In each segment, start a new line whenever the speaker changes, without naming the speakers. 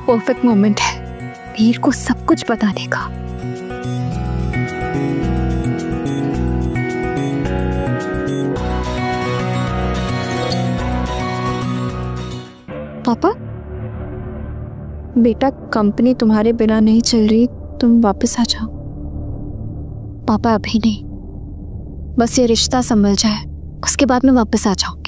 Perfect moment है मीर को सब कुछ बताने का। पापा, बेटा कंपनी तुम्हारे बिना नहीं चल रही, तुम वापस आ जाओ। पापा अभी नहीं, बस ये रिश्ता संभल जाए, उसके बाद मैं वापस आ जाऊंगी।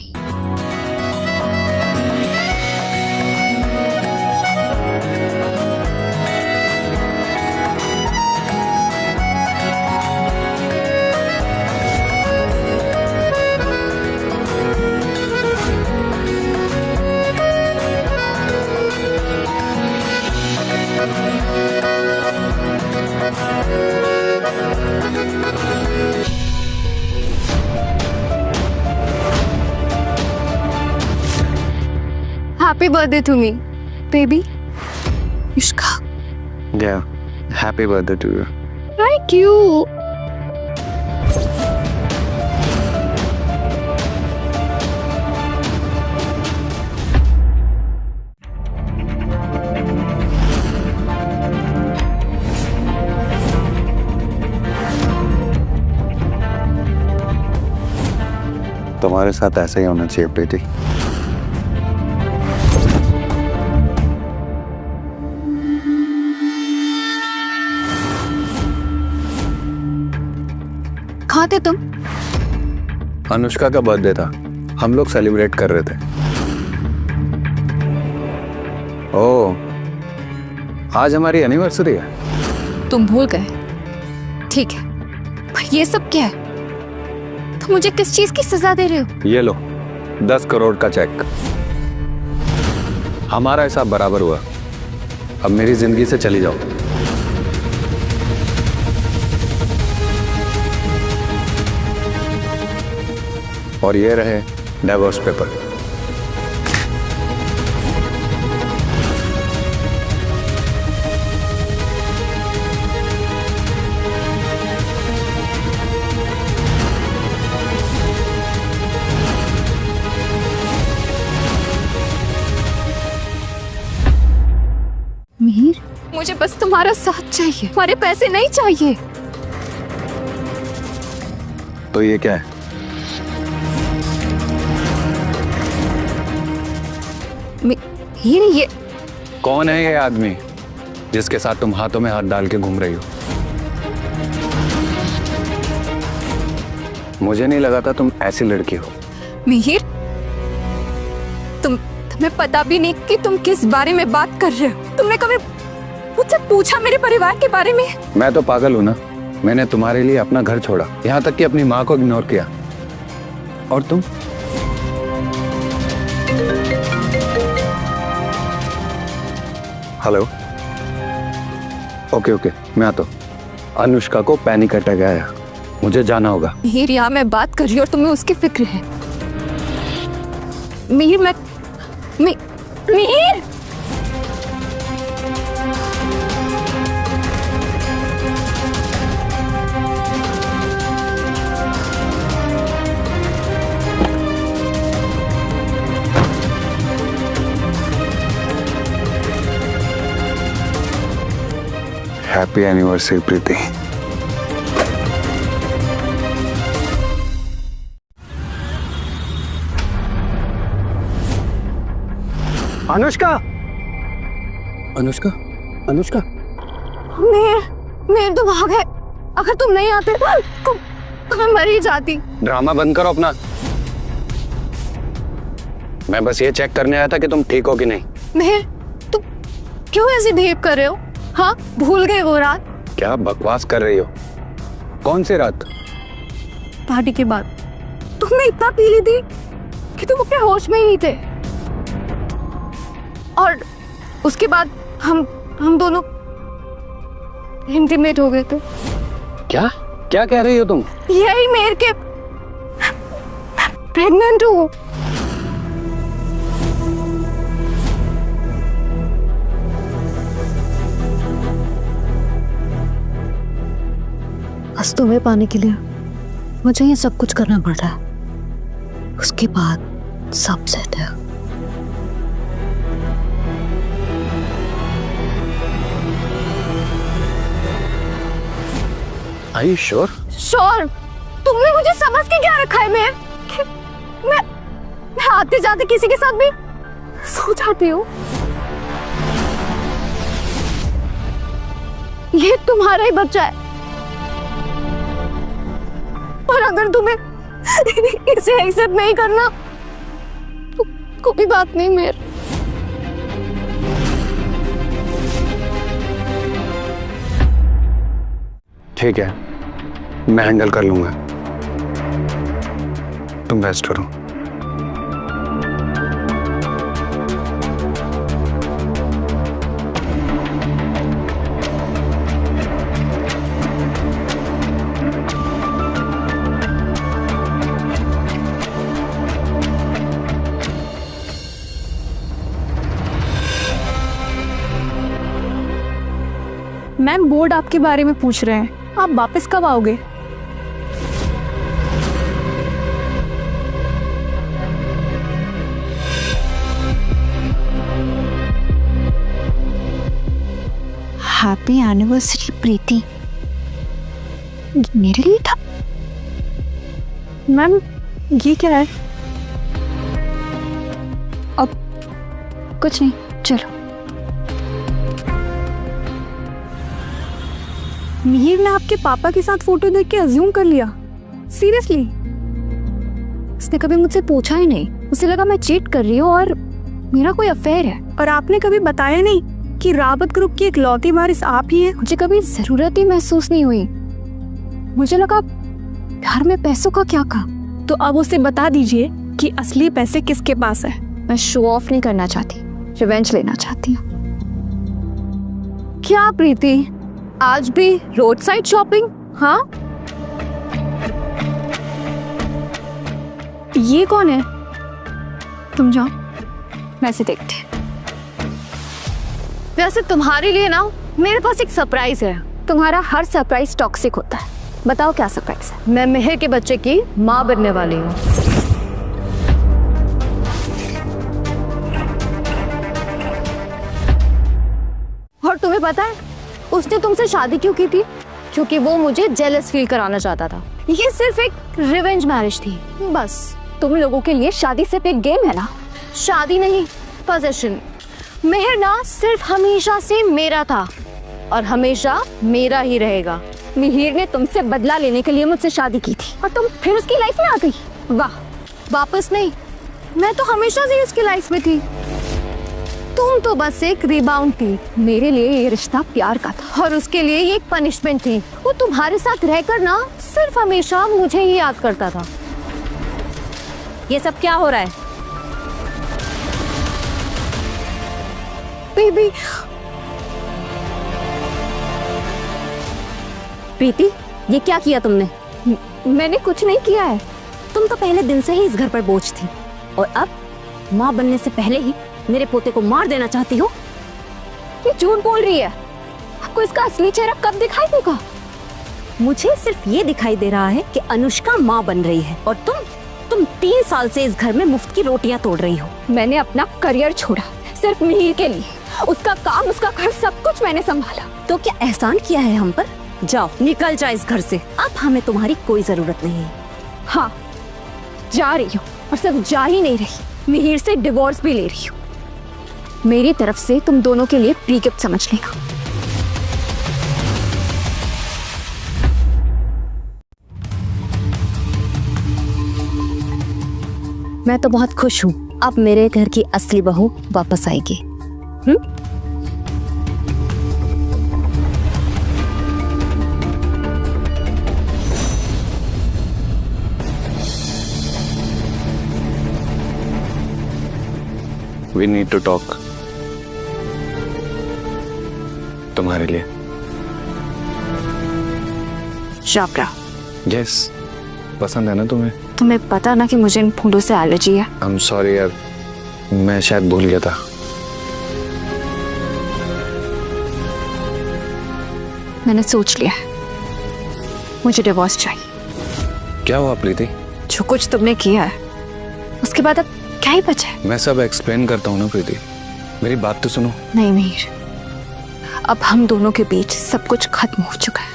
Happy birthday to me, baby. Yushka.
Yeah, happy birthday to you.
Thank you.
तुम्हारे साथ ऐसा ही होना चाहिए बेटी।
कहाँ थे तुम?
अनुष्का का बर्थडे था, हम लोग सेलिब्रेट कर रहे थे। ओह, आज हमारी एनिवर्सरी है।
तुम भूल गए? ठीक है, पर ये सब क्या है? तुम मुझे किस चीज की सजा दे रहे हो?
ये लो 10 करोड़ का चेक। हमारा हिसाब बराबर हुआ, अब मेरी जिंदगी से चली जाओ। और ये रहे डिवोर्स पेपर।
मीर, मुझे बस तुम्हारा साथ चाहिए, तुम्हारे पैसे नहीं चाहिए।
तो ये क्या है?
ये
कौन है ये आदमी जिसके साथ तुम हाथों में हाथ डाल के घूम रही हो? मुझे नहीं लगा था तुम ऐसी लड़की हो।
मिहिर, तुम्हें पता भी नहीं कि तुम किस बारे में बात कर रहे हो। तुमने कभी मुझसे पूछा मेरे परिवार के बारे में?
मैं तो पागल हूं ना, मैंने तुम्हारे लिए अपना घर छोड़ा, यहाँ तक कि अपनी माँ को इग्नोर किया। और तुम? हेलो, ओके, मैं आता हूँ। अनुष्का को पैनिक अटैक आया, मुझे जाना होगा।
मिहिर, यहाँ मैं बात कर रही हूँ और तुम्हें उसकी फिक्र है। मिहिर, मिहिर!
हैप्पी एनिवर्सरी प्रीति। अनुष्का, अनुष्का, अनुष्का।
मैं तुम आ गए। अगर तुम नहीं आते तो मैं मर ही जाती।
ड्रामा बंद करो अपना। मैं बस ये चेक करने आया था कि तुम ठीक हो कि नहीं।
मेहर, तुम क्यों ऐसे बिहेव कर रहे हो? हाँ, भूल गए वो रात?
क्या बकवास कर रही हो? कौन सी रात?
पार्टी के बाद तुमने इतना पी ली थी कि तुम अपने होश में ही नहीं थे। और उसके बाद हम दोनों इंटीमेट हो गए थे।
क्या क्या कह रही हो तुम?
यही मेरे के प्रेग्नेंट हूँ। बस तुम्हें पाने के लिए मुझे ये सब कुछ करना पड़ रहा है। उसके बाद सब सेट है।
Are you sure?
श्योर। तुमने मुझे समझ के क्या रखा है? मैं आते जाते किसी के साथ भी सो जाती हूँ। ये तुम्हारा ही बच्चा है, पर अगर तुम्हें इसे एक्सेप्ट नहीं करना तो कोई बात नहीं मेरे।
ठीक है, मैं हैंडल कर लूंगा। तुम रेस्ट करो।
मैम, बोर्ड आपके बारे में पूछ रहे हैं, आप वापस कब आओगे?
हैप्पी एनिवर्सरी प्रीति, मेरे लिए था?
मैम, ये क्या है?
अब कुछ नहीं, चलो।
मिहिर ने आपके पापा के साथ फोटो देख के अज्यूम कर लिया? सीरियसली?
उसने कभी मुझसे पूछा ही नहीं। उसे लगा मैं चीट कर रही हूँ और मेरा कोई अफेयर है।
और आपने कभी बताया नहीं कि रावत ग्रुप की इकलौती वारिस आप ही हैं?
मुझे कभी जरूरत ही महसूस नहीं हुई। मुझे लगा घर में पैसों का क्या काम।
तो अब उसे बता दीजिए कि असली पैसे किसके पास है।
मैं शो ऑफ नहीं करना चाहती, रिवेंज लेना चाहती हूँ। क्या प्रीति, आज भी रोड साइड शॉपिंग? हाँ,
ये कौन है?
तुम जाओ, मैं से देखती। वैसे तुम्हारे लिए ना मेरे पास एक सरप्राइज है। तुम्हारा हर सरप्राइज टॉक्सिक होता है। बताओ क्या सरप्राइज है? मैं मिहिर के बच्चे की माँ बनने वाली हूँ। और तुम्हें पता है उसने तुमसे शादी क्यों की थी? क्योंकि वो मुझे जेलस फील कराना चाहता था। ये सिर्फ एक रिवेंज मैरिज थी बस। तुम लोगों के लिए शादी सिर्फ एक गेम है ना? शादी नहीं, पोजेशन। मिहिर ना सिर्फ हमेशा से मेरा था और हमेशा मेरा ही रहेगा। मिहिर ने तुमसे बदला लेने के लिए मुझसे शादी की थी और तुम फिर उसकी लाइफ में आ गई। वाह, वापस नहीं, मैं तो हमेशा से उसकी लाइफ में थी। तुम तो बस एक रिबाउंड थी। मेरे लिए ये रिश्ता प्यार का था और उसके लिए ये एक पनिशमेंट थी। वो तुम्हारे साथ रहकर ना सिर्फ हमेशा मुझे ही याद करता था।
ये सब क्या हो रहा है?
बेबी,
प्रीति, ये क्या किया तुमने?
मैंने कुछ नहीं किया है।
तुम तो पहले दिन से ही इस घर पर बोझ थी और अब माँ बनने से पहले ही मेरे पोते को मार देना चाहती हो।
ये झूठ बोल रही है। आपको इसका असली चेहरा कब दिखाई देगा?
मुझे सिर्फ ये दिखाई दे रहा है कि अनुष्का माँ बन रही है और तुम 3 साल से इस घर में मुफ्त की रोटियां तोड़ रही हो।
मैंने अपना करियर छोड़ा सिर्फ मिहिर के लिए। उसका काम, उसका घर, सब कुछ मैंने संभाला।
तो क्या एहसान किया है हम पर? जाओ, निकल जा इस घर से। अब हमें तुम्हारी कोई जरूरत नहीं है।
हाँ, जा रही हूँ और सिर्फ जा ही नहीं रही, मिहिर से डिवोर्स भी ले रही हूँ। मेरी तरफ से तुम दोनों के लिए प्री गिफ्ट समझ लेना।
मैं तो बहुत खुश हूँ, अब मेरे घर की असली बहू वापस आएगी।
We need to talk. तुम्हारे लिए।
शाबरा,
Yes, पसंद है ना तुम्हें?
तुम्हें पता ना कि मुझे इन फूलों से एलर्जी है।
I'm sorry यार, मैं शायद भूल गया था।
मैंने सोच लिया है, मुझे डिवोर्स चाहिए।
क्या हुआ प्रीति?
जो कुछ तुमने किया है उसके बाद अब क्या ही बचा है?
मैं सब एक्सप्लेन करता हूँ ना प्रीति, मेरी बात तो सुनो।
नहीं मिहिर, अब हम दोनों के बीच सब कुछ खत्म हो चुका है।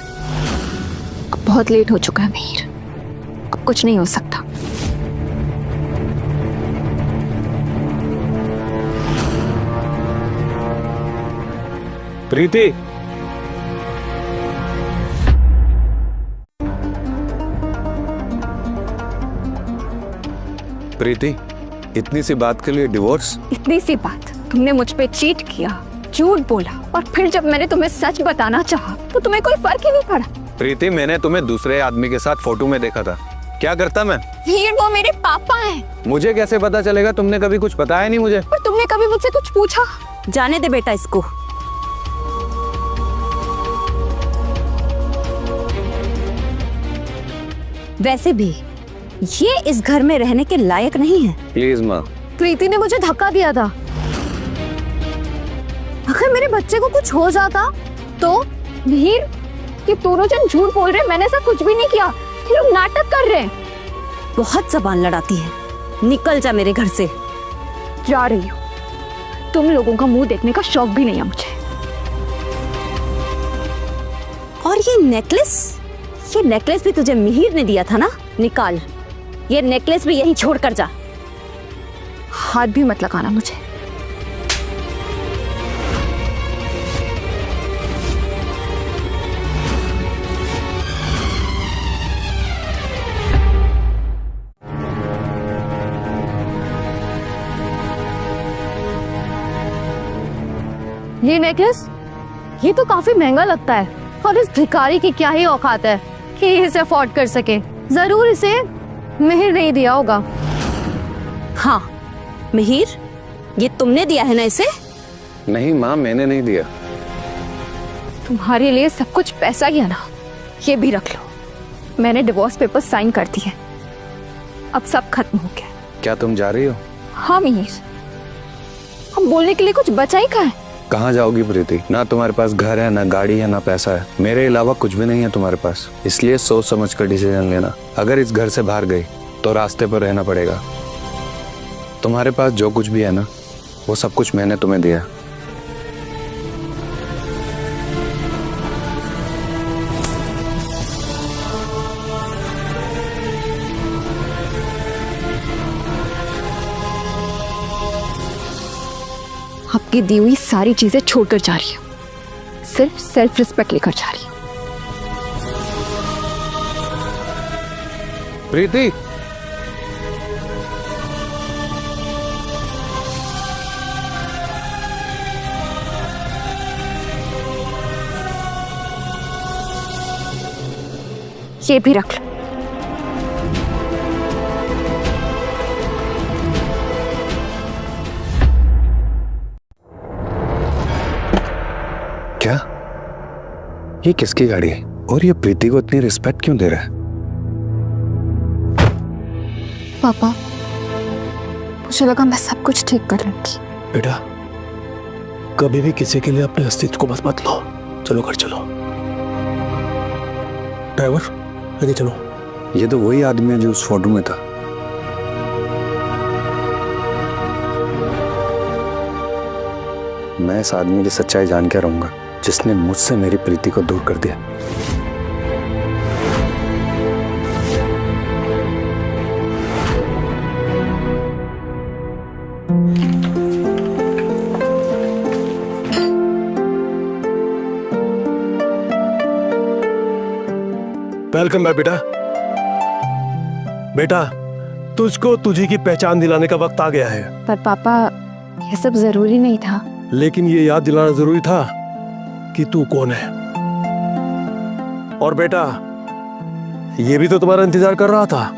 अब बहुत लेट हो चुका है मीर, अब कुछ नहीं हो सकता।
प्रीति,
प्रीति, इतनी सी बात के लिए डिवोर्स?
इतनी सी बात, तुमने मुझ पे चीट किया, झूठ बोला, और फिर जब मैंने तुम्हें सच बताना चाहा तो तुम्हें कोई फर्क ही नहीं पड़ा।
प्रीति, मैंने तुम्हें दूसरे आदमी के साथ फोटो में देखा था। क्या करता मैं?
वीर, वो मेरे पापा हैं।
मुझे कैसे पता चलेगा? तुमने कभी कुछ बताया नहीं मुझे।
पर तुमने कभी मुझसे कुछ पूछा?
जाने दे बेटा इसको। वैसे भी ये इस घर में रहने के लायक नहीं है।
प्लीज माँ।
प्रीति ने मुझे धक्का दिया था। अगर मेरे बच्चे को कुछ हो जाता तो? वीर, ये दोनों जन झूठ बोल रहे हैं, मैंने ऐसा कुछ भी नहीं किया। ये लोग नाटक कर रहे हैं।
बहुत जबान लड़ाती है, निकल जा मेरे घर से।
जा रही हूँ, तुम लोगों का मुंह देखने का शौक भी नहीं है मुझे।
और ये नेकलेस भी तुझे मिहिर ने दिया था ना? निकाल, ये नेकलेस भी यहीं छोड़ कर जा।
हाथ भी मत लगाना मुझे। ये नेकलेस, ये तो काफी महंगा लगता है, और इस भिखारी की क्या ही औकात है कि इसे अफोर्ड कर सके। जरूर इसे मिहिर नहीं दिया होगा।
हाँ, मिहिर, ये तुमने दिया है ना इसे?
नहीं माँ, मैंने नहीं दिया।
तुम्हारे लिए सब कुछ पैसा ही है ना, ये भी रख लो। मैंने डिवोर्स पेपर साइन कर दिए, अब सब खत्म हो गया।
क्या तुम जा रही हो?
हाँ मिहिर, हम बोलने के लिए कुछ बचा ही कहाँ है?
कहाँ जाओगी प्रीति? ना तुम्हारे पास घर है, ना गाड़ी है, ना पैसा है। मेरे अलावा कुछ भी नहीं है तुम्हारे पास। इसलिए सोच समझ कर डिसीजन लेना। अगर इस घर से बाहर गई तो रास्ते पर रहना पड़ेगा। तुम्हारे पास जो कुछ भी है ना, वो सब कुछ मैंने तुम्हें दिया।
आपकी दी हुई सारी चीजें छोड़कर जा रही हूँ, सिर्फ सेल्फ रिस्पेक्ट लेकर जा रही हूँ।
प्रीति,
ये भी रख लो।
क्या ये किसकी गाड़ी है? और ये प्रीति को इतनी रिस्पेक्ट क्यों दे रहा है?
पापा, मुझे लगा मैं सब कुछ ठीक कर लूंगी।
बेटा, कभी भी किसी के लिए अपने अस्तित्व को मत बदलो। चलो घर चलो। ड्राइवर, आगे चलो।
ये तो वही आदमी है जो उस फोटो में था। मैं इस आदमी की सच्चाई जान के रहूंगा, जिसने मुझसे मेरी प्रीति को दूर कर दिया।
वेलकम बैक बेटा। बेटा, तुझको तुझी की पहचान दिलाने का वक्त आ गया है।
पर पापा, ये सब जरूरी नहीं था।
लेकिन ये याद दिलाना जरूरी था कि तू कौन है। और बेटा, ये भी तो तुम्हारा इंतजार कर रहा था।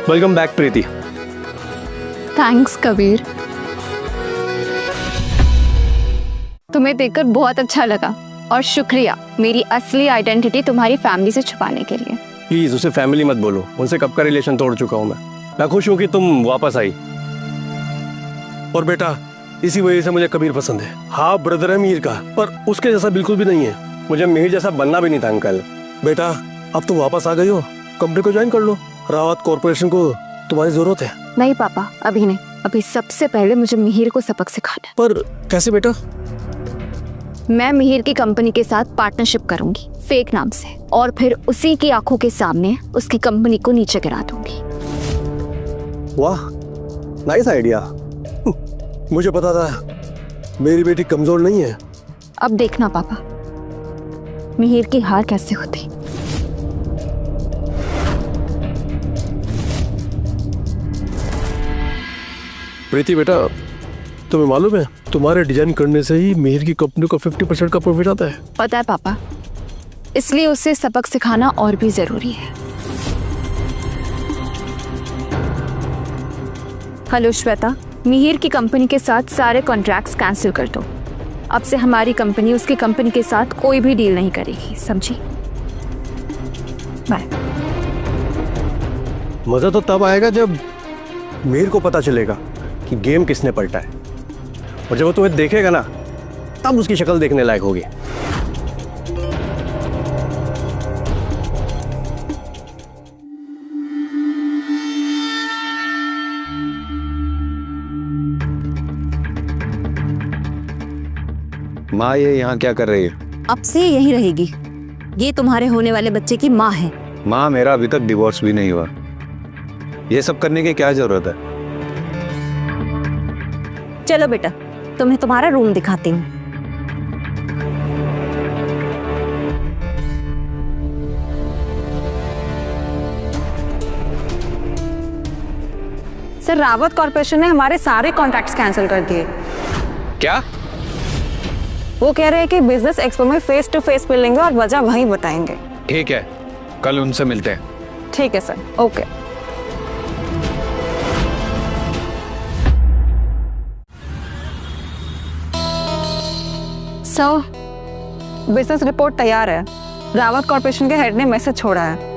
वेलकम बैक प्रीति।
थैंक्स कबीर, तुम्हें देखकर बहुत अच्छा लगा, और शुक्रिया मेरी असली आइडेंटिटी तुम्हारी फैमिली से छुपाने के लिए।
प्लीज उसे फैमिली मत बोलो, उनसे कब का रिलेशन तोड़ चुका हूं मैं खुश हूं कि तुम वापस आई। और बेटा, इसी वजह से मुझे कबीर पसंद है। हाँ, ब्रदर है मीर का, पर उसके जैसा बिल्कुल भी नहीं है। मुझे मीर जैसा बनना भी नहीं था अंकल। बेटा, अब तुम वापस आ गई हो, कंपनी को ज्वाइन कर लो। रावत कॉर्पोरेशन को तुम्हारी जरूरत है।
नहीं पापा, अभी नहीं। अभी सबसे पहले मुझे मिहिर को सबक सिखाना है।
पर कैसे बेटा?
मैं मिहिर की कंपनी के साथ पार्टनरशिप करूंगी फेक नाम से, और फिर उसी की आंखों के सामने उसकी कंपनी को नीचे गिरा दूंगी।
वाह, नाइस आइडिया। मुझे पता था मेरी बेटी कमजोर नहीं है।
अब देखना पापा मिहिर की हार कैसे होती।
प्रीति बेटा, तुम्हें मालूम है तुम्हारे डिजाइन करने से ही मिहिर की कंपनी को 50% का प्रॉफिट आता है।
पता है पापा, इसलिए उसे सबक सिखाना और भी जरूरी है। हेलो श्वेता, मिहिर की कंपनी के साथ सारे कॉन्ट्रैक्ट्स कैंसिल कर दो। अब से हमारी कंपनी उसकी कंपनी के साथ कोई भी डील नहीं करेगी, समझी? बाय।
मजा तो तब आएगा जब मिहिर को पता चलेगा कि गेम किसने पलटा है, और जब वो तुम्हें देखेगा ना तब उसकी शक्ल देखने लायक होगी।
माँ ये यहाँ क्या कर रही है?
अब से यही रहेगी। ये तुम्हारे होने वाले बच्चे की माँ है।
माँ मेरा अभी तक डिवोर्स भी नहीं हुआ, ये सब करने की क्या जरूरत है?
चलो बेटा, तुम्हें तुम्हारा रूम दिखाती हूँ।
सर, रावत कॉर्पोरेशन ने हमारे सारे कॉन्ट्रैक्ट्स कैंसिल कर दिए।
क्या?
वो कह रहे हैं कि बिजनेस एक्सपो में फेस टू फेस मिलेंगे और वजह वहीं बताएंगे।
ठीक है, कल उनसे मिलते हैं।
ठीक है sir, okay. Sir, business report तैयार है। रावत कॉर्पोरेशन के हेड ने मैसेज छोड़ा है।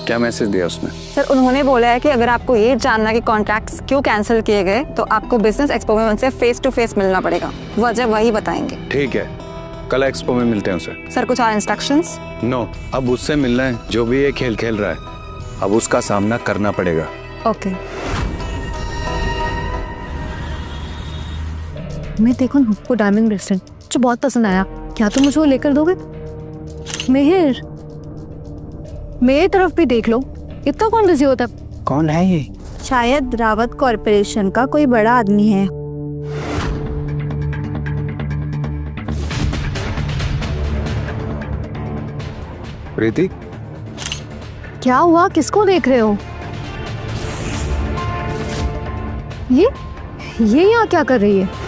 क्या मैसेज दिया उसने?
सर, उन्होंने बोला है कि अगर आपको ये जानना कि कॉन्ट्रैक्ट्स क्यों कैंसिल किए गए तो आपको बिजनेस एक्सपो में उनसे फेस टू फेस मिलना पड़ेगा, वजह वही बताएंगे।
ठीक है, कल एक्सपो में मिलते हैं उसे।
सर, कुछ और इंस्ट्रक्शंस?
नो, अब उससे मिलना है जो भी ये खेल खेल रहा है, अब उसका सामना करना पड़ेगा।
ओके।
मैं देखो ना वो डायमंड ब्रेसलेट जो बहुत पसंद आया, क्या तुम मुझे वो लेकर दोगे? मिहिर, मेरी तरफ भी देख लो, इतना कौन बिजी होता है?
कौन है ये?
शायद रावत कॉर्पोरेशन का कोई बड़ा आदमी है।
प्रीति,
क्या हुआ, किसको देख रहे हो? ये यहाँ क्या कर रही है?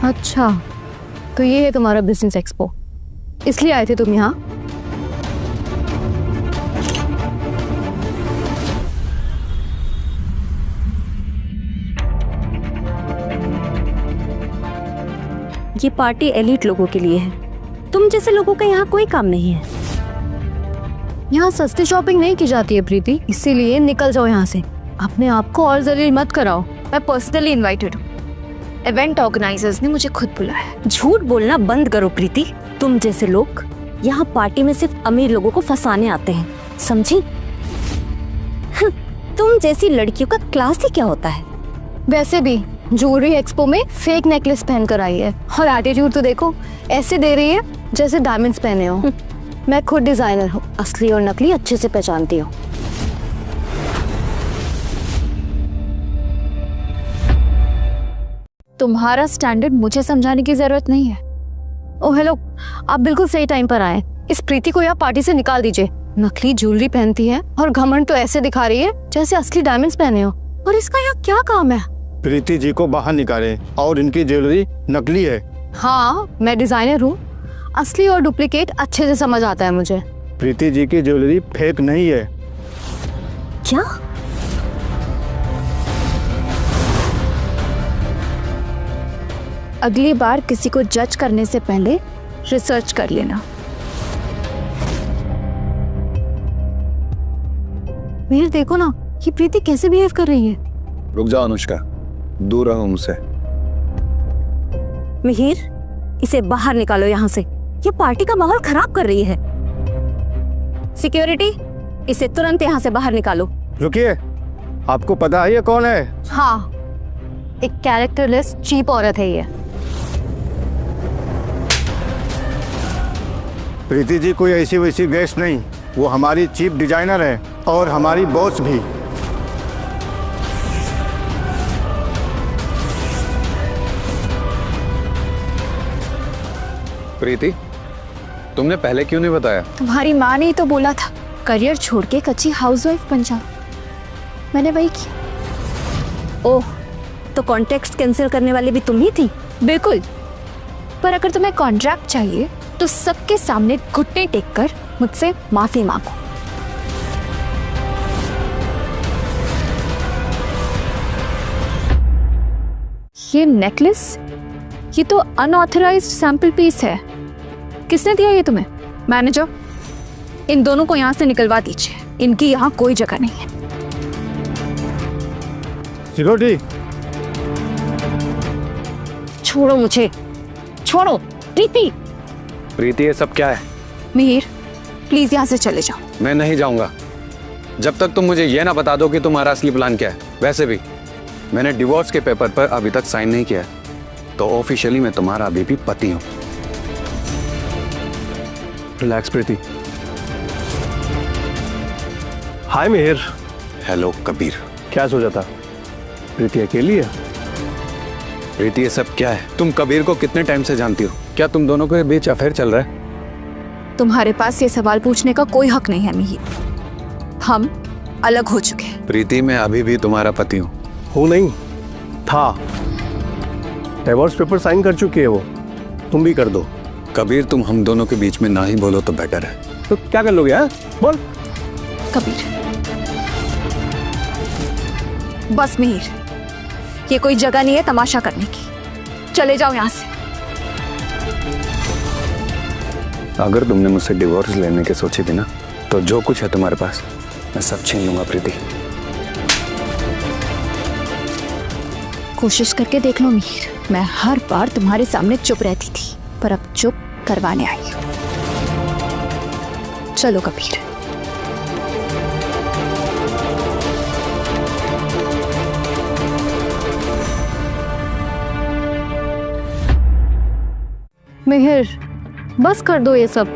अच्छा, तो ये है तुम्हारा बिजनेस एक्सपो, इसलिए आए थे तुम यहाँ?
ये पार्टी एलीट लोगों के लिए है, तुम जैसे लोगों का यहाँ कोई काम नहीं है।
यहाँ सस्ती शॉपिंग नहीं की जाती है प्रीति, इसीलिए निकल जाओ यहाँ से। अपने आप को और जलील मत कराओ। मैं पर्सनली इनवाइटेड हूँ, इवेंट ऑर्गेनाइजर्स ने मुझे खुद बुलाया।
झूठ बोलना बंद करो प्रीति, तुम जैसे लोग यहाँ पार्टी में सिर्फ अमीर लोगों को फंसाने आते हैं, समझी? तुम जैसी लड़कियों का क्लास ही क्या होता है?
वैसे भी ज्वेलरी एक्सपो में फेक नेकलेस पहन कर आई है, और एटीट्यूड तो देखो, ऐसे दे रही है जैसे डायमंड्स पहने हो। मैं खुद डिजाइनर हूँ, असली और नकली अच्छे से पहचानती हूँ। तुम्हारा स्टैंडर्ड मुझे समझाने की जरूरत नहीं है। ओह हेलो, आप बिल्कुल सही टाइम पर आए। इस प्रीति को यहाँ पार्टी से निकाल दीजिए। नकली ज्वेलरी पहनती है और घमंड तो ऐसे दिखा रही है जैसे असली डायमंड्स पहने हो। और इसका यहाँ क्या काम है?
प्रीति जी को बाहर निकाले, और इनकी ज्वेलरी नकली है।
हाँ, मैं डिजाइनर हूँ, असली और डुप्लीकेट अच्छे से समझ आता है मुझे।
प्रीति जी की ज्वेलरी फेक नहीं है।
क्या?
अगली बार किसी को जज करने से पहले रिसर्च कर लेना। मीर देखो ना, ये प्रीति कैसे बिहेव कर रही है।
रुक जाओ अनुष्का, दूर रहो मुझसे।
मिहिर, इसे बाहर निकालो यहाँ से, ये पार्टी का माहौल खराब कर रही है।
सिक्योरिटी,
इसे तुरंत यहाँ से बाहर निकालो।
रुकिए, आपको पता है ये कौन है?
हाँ, एक कैरेक्टरलेस चीप औरत है ये।
प्रीति जी कोई ऐसी वैसी गेस्ट नहीं, वो हमारी चीफ डिजाइनर है और हमारी बॉस भी।
प्रीति, तुमने पहले क्यों नहीं बताया?
तुम्हारी माँ ने ही तो बोला था करियर छोड़ के कच्ची हाउसवाइफ बन जाओ, मैंने वही किया।
ओह, तो कॉन्ट्रैक्ट कैंसिल करने वाली भी तुम ही थी?
बिल्कुल, पर अगर तुम्हें कॉन्ट्रैक्ट चाहिए तो सबके सामने घुटने टेक कर मुझसे माफी मांगो। ये नेकलेस, ये तो अनऑथराइज्ड सैंपल पीस है। किसने दिया ये तुम्हें? मैनेजर, इन दोनों को यहाँ से निकलवा दीजिए, इनकी यहाँ कोई जगह नहीं है।
सिक्योरिटी,
छोड़ो मुझे, छोड़ो। प्रीति,
प्रीति ये सब क्या है?
मिहिर, प्लीज यहाँ से चले जाओ।
मैं नहीं जाऊंगा जब तक तुम मुझे ये ना बता दो कि तुम्हारा असली प्लान क्या है। वैसे भी मैंने डिवोर्स के पेपर पर अभी तक साइन नहीं किया है, तो ऑफिशियली मैं तुम्हारा अभी भी पति हूँ।
रिलैक्स प्रीति। हाय मिहिर।
हेलो कबीर।
क्या सोचा था? प्रीति अकेली है?
प्रीति ये सब क्या है? तुम कबीर को कितने टाइम से जानती हो? क्या तुम दोनों के बीच अफेयर चल रहा है?
तुम्हारे पास ये सवाल पूछने का कोई हक नहीं है मिहिर, हम अलग हो चुके हैं।
प्रीति मैं अभी भी तुम्हारा पति हूँ।
हो नहीं था, डिवोर्स पेपर साइन कर चुकी है वो, तुम भी कर दो।
कबीर तुम हम दोनों के बीच में ना ही बोलो तो बेटर है।
तो क्या कर लोगे? हाँ बोल।
कबीर, बस मिहिर, ये कोई जगह नहीं है तमाशा करने की, चले जाओ यहाँ से।
अगर तुमने मुझसे डिवोर्स लेने की सोची थी ना, तो जो कुछ है तुम्हारे पास मैं सब छीन लूंगा प्रीति।
कोशिश करके देख लो मिहिर, मैं हर बार तुम्हारे सामने चुप रहती थी, पर अब चुप करवाने आई हूं। चलो कबीर। मिहिर, बस कर दो ये सब,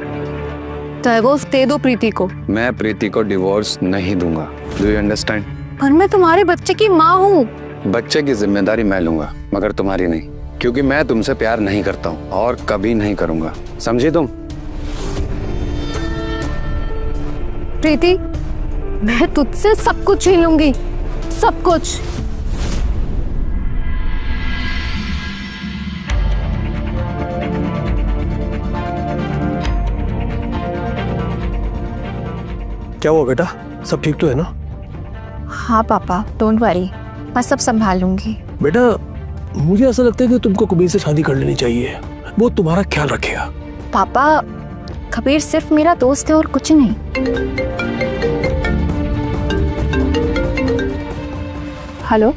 डिवोर्स दे दो प्रीति को।
मैं प्रीति को डिवोर्स नहीं दूंगा। Do you understand?
पर मैं तुम्हारे बच्चे की माँ हूँ।
बच्चे की जिम्मेदारी मैं लूंगा, मगर तुम्हारी नहीं, क्योंकि मैं तुमसे प्यार नहीं करता हूँ और कभी नहीं करूंगा। समझी तुम?
प्रीति, मैं तुझसे सब कुछ छीन लूंगी, सब कुछ।
क्या हुआ बेटा, सब ठीक तो है ना?
हाँ पापा, डोंट वरी, मैं सब संभाल लूंगी।
बेटा मुझे ऐसा लगता है कि तुमको कबीर से शादी कर लेनी चाहिए, वो तुम्हारा ख्याल रखेगा।
पापा, कबीर सिर्फ मेरा दोस्त है और कुछ नहीं। हेलो,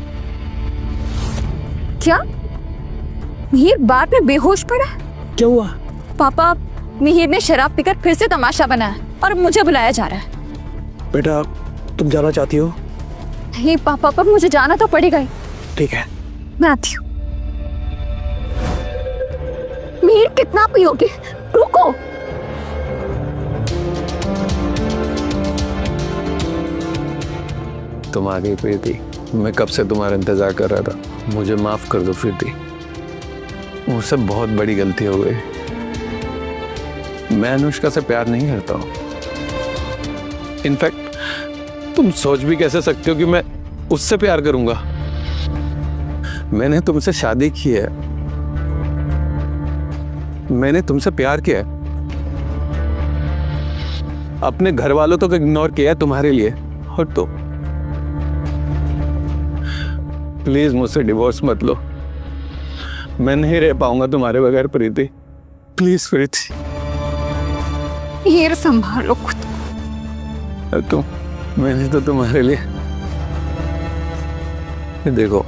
क्या मिहिर बार में बेहोश पड़ा है?
क्या हुआ?
पापा, मिहिर ने शराब पीकर फिर से तमाशा बनाया और मुझे बुलाया जा रहा है।
बेटा तुम जाना चाहती हो?
नहीं पापा, पर मुझे जाना तो पड़ेगा ही।
ठीक है,
मैं आती हूँ। मिहिर, कितना पियोगे? रुको।
तुम आ गई प्रीति, मैं कब से तुम्हारा इंतजार कर रहा था। मुझे माफ कर दो प्रीति, मुझसे बहुत बड़ी गलती हो गई। मैं अनुष्का से प्यार नहीं करता हूँ। इनफैक्ट तुम सोच भी कैसे सकते हो कि मैं उससे प्यार करूंगा? मैंने तुमसे शादी की है, मैंने तुमसे प्यार किया है, अपने घर वालों तो इग्नोर किया है तुम्हारे लिए। और तो प्लीज मुझसे डिवोर्स मत लो, मैं नहीं रह पाऊंगा तुम्हारे बगैर प्रीति। प्लीज प्रीति।
मिहिर, संभालो खुद को।
तुम, मैंने तो तुम्हारे लिए देखो,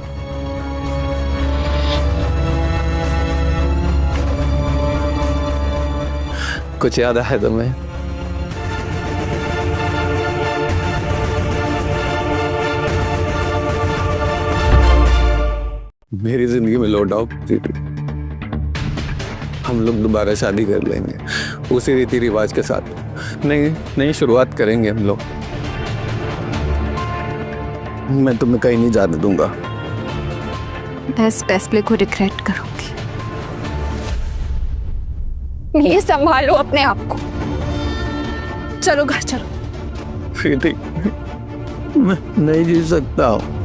कुछ याद आया तुम्हें? मेरी जिंदगी में लौट आओ प्रीति। हम लोग दोबारा शादी कर लेंगे उसी रीति रिवाज के साथ। नई शुरुआत करेंगे हम लोग। मैं तुम्हें कहीं नहीं जाने दूंगा।
मैं इस फैसले को रिग्रेट करूंगी। ये संभालो अपने आप को। चलो घर चलो।
प्रीति मैं नहीं जी सकता हूँ।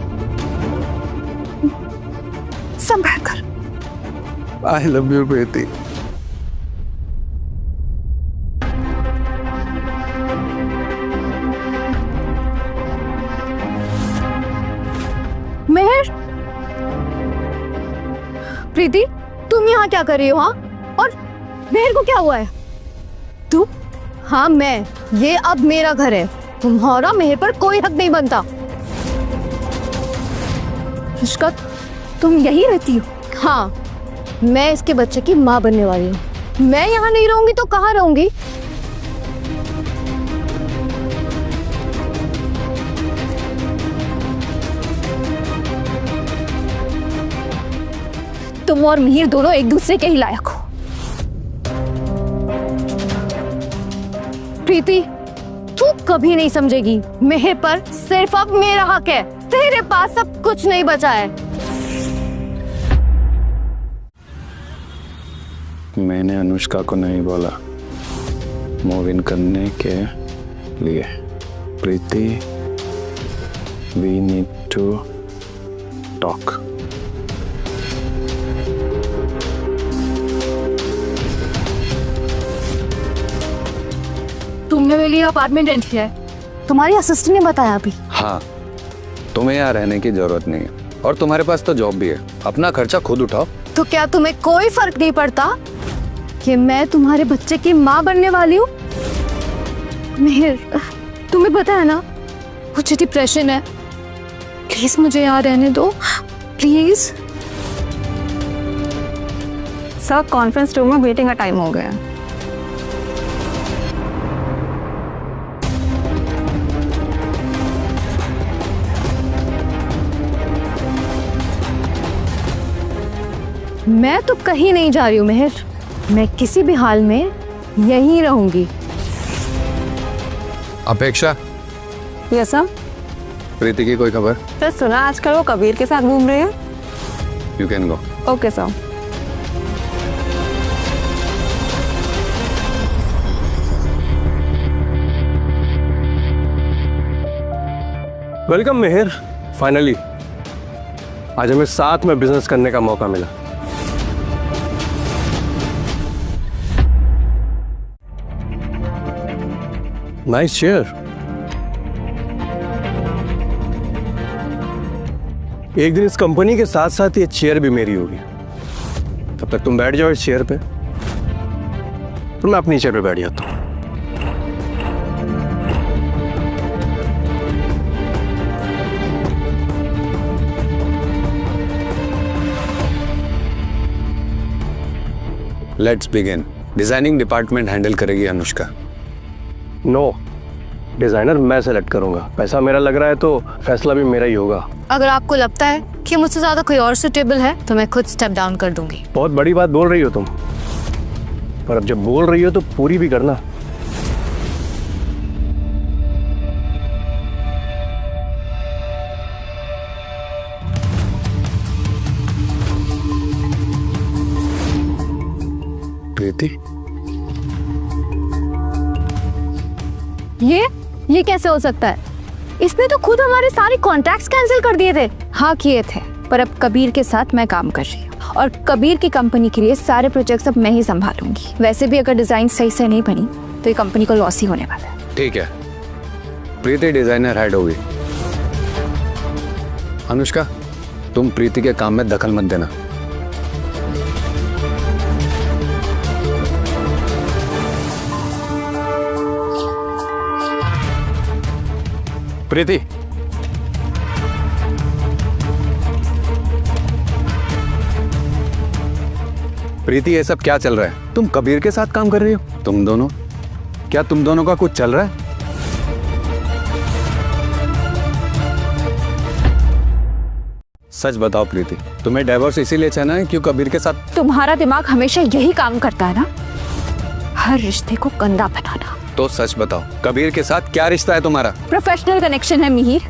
संभाल कर।
आई लव यू प्रीति।
मेहर, प्रीति तुम यहाँ क्या कर रही हो? हाँ, और मेहर को क्या हुआ है? तू? हाँ मैं। ये अब मेरा घर है। तुम्हारा मेहर पर कोई हक नहीं बनता। अनुष्का, तुम यही रहती हो? हाँ, मैं इसके बच्चे की माँ बनने वाली हूँ। मैं यहाँ नहीं रहूंगी तो कहाँ रहूंगी? तुम और मिहिर दोनों एक दूसरे के ही लायक हो। प्रीति, तू कभी नहीं समझेगी। मेहर पर सिर्फ अब मेरा हक है। तेरे पास अब कुछ नहीं बचा है।
मैंने अनुष्का को नहीं बोला मूव इन करने के लिए। प्रीति, वी नीड टू टॉक।
तुमने मेरे लिए अपार्टमेंट रेंट किया है। तुम्हारी असिस्टेंट ने बताया अभी।
हाँ, तुम्हें यहाँ रहने की जरूरत नहीं है और तुम्हारे पास तो जॉब भी है। अपना खर्चा खुद उठाओ।
तो क्या तुम्हें कोई फर्क नहीं पड़ता कि मैं तुम्हारे बच्चे की माँ बनने वाली हूँ? मेहर, तुम्हें पता है ना मुझे डिप्रेशन है। प्लीज मुझे यहाँ रहने दो, प्लीज।
सर, कॉन्फ्रेंस रूम में मीटिंग का टाइम हो गया।
मैं तो कहीं नहीं जा रही हूँ मेहर। मैं किसी भी हाल में यहीं रहूंगी।
अपेक्षा,
यस सर।
प्रीति की कोई खबर?
सर, सुना आजकल वो कबीर के साथ घूम रही है।
You can go.
Okay sir.
Welcome Mehar, finally आज हमें साथ में बिजनेस करने का मौका मिला। Nice chair. एक दिन इस कंपनी के साथ साथ ये चेयर भी मेरी होगी। तब तक तुम बैठ जाओ इस चेयर पे, तो मैं अपनी चेयर पे बैठ जाता हूँ।
Let's begin. Designing department handle करेगी अनुष्का।
नो, डिजाइनर मैं सेलेक्ट करूंगा। पैसा मेरा लग रहा है तो फैसला भी मेरा ही होगा।
अगर आपको लगता है कि मुझसे ज्यादा कोई और सुटेबल है तो मैं खुद स्टेप डाउन कर दूंगी।
बहुत बड़ी बात बोल रही हो तुम, पर अब जब बोल रही हो तो पूरी भी करना।
प्रीति,
ये कैसे हो सकता है? इसने तो खुद हमारे सारे कॉन्ट्रैक्ट्स कैंसिल कर दिए थे। हाँ किए थे, पर अब कबीर के साथ मैं काम कर रही हूँ और कबीर की कंपनी के लिए सारे प्रोजेक्ट्स अब मैं ही संभालूंगी। वैसे भी अगर डिजाइन सही से नहीं बनी तो ये कंपनी को लॉस ही होने वाला है।
ठीक है, प्रीति डिजाइनर हेड होगी। अनुष्का, तुम प्रीति के काम में दखल मत देना। प्रीति, प्रीति ये सब क्या चल रहा है? तुम कबीर के साथ काम कर रही हो? तुम दोनों, क्या तुम दोनों का कुछ चल रहा है? सच बताओ प्रीति, तुम्हें डाइवोर्स इसीलिए चाहना है क्यों कबीर के साथ?
तुम्हारा दिमाग हमेशा यही काम करता है ना, हर रिश्ते को गंदा बनाना।
तो सच बताओ, कबीर के साथ क्या रिश्ता है तुम्हारा?
प्रोफेशनल कनेक्शन है मिहिर,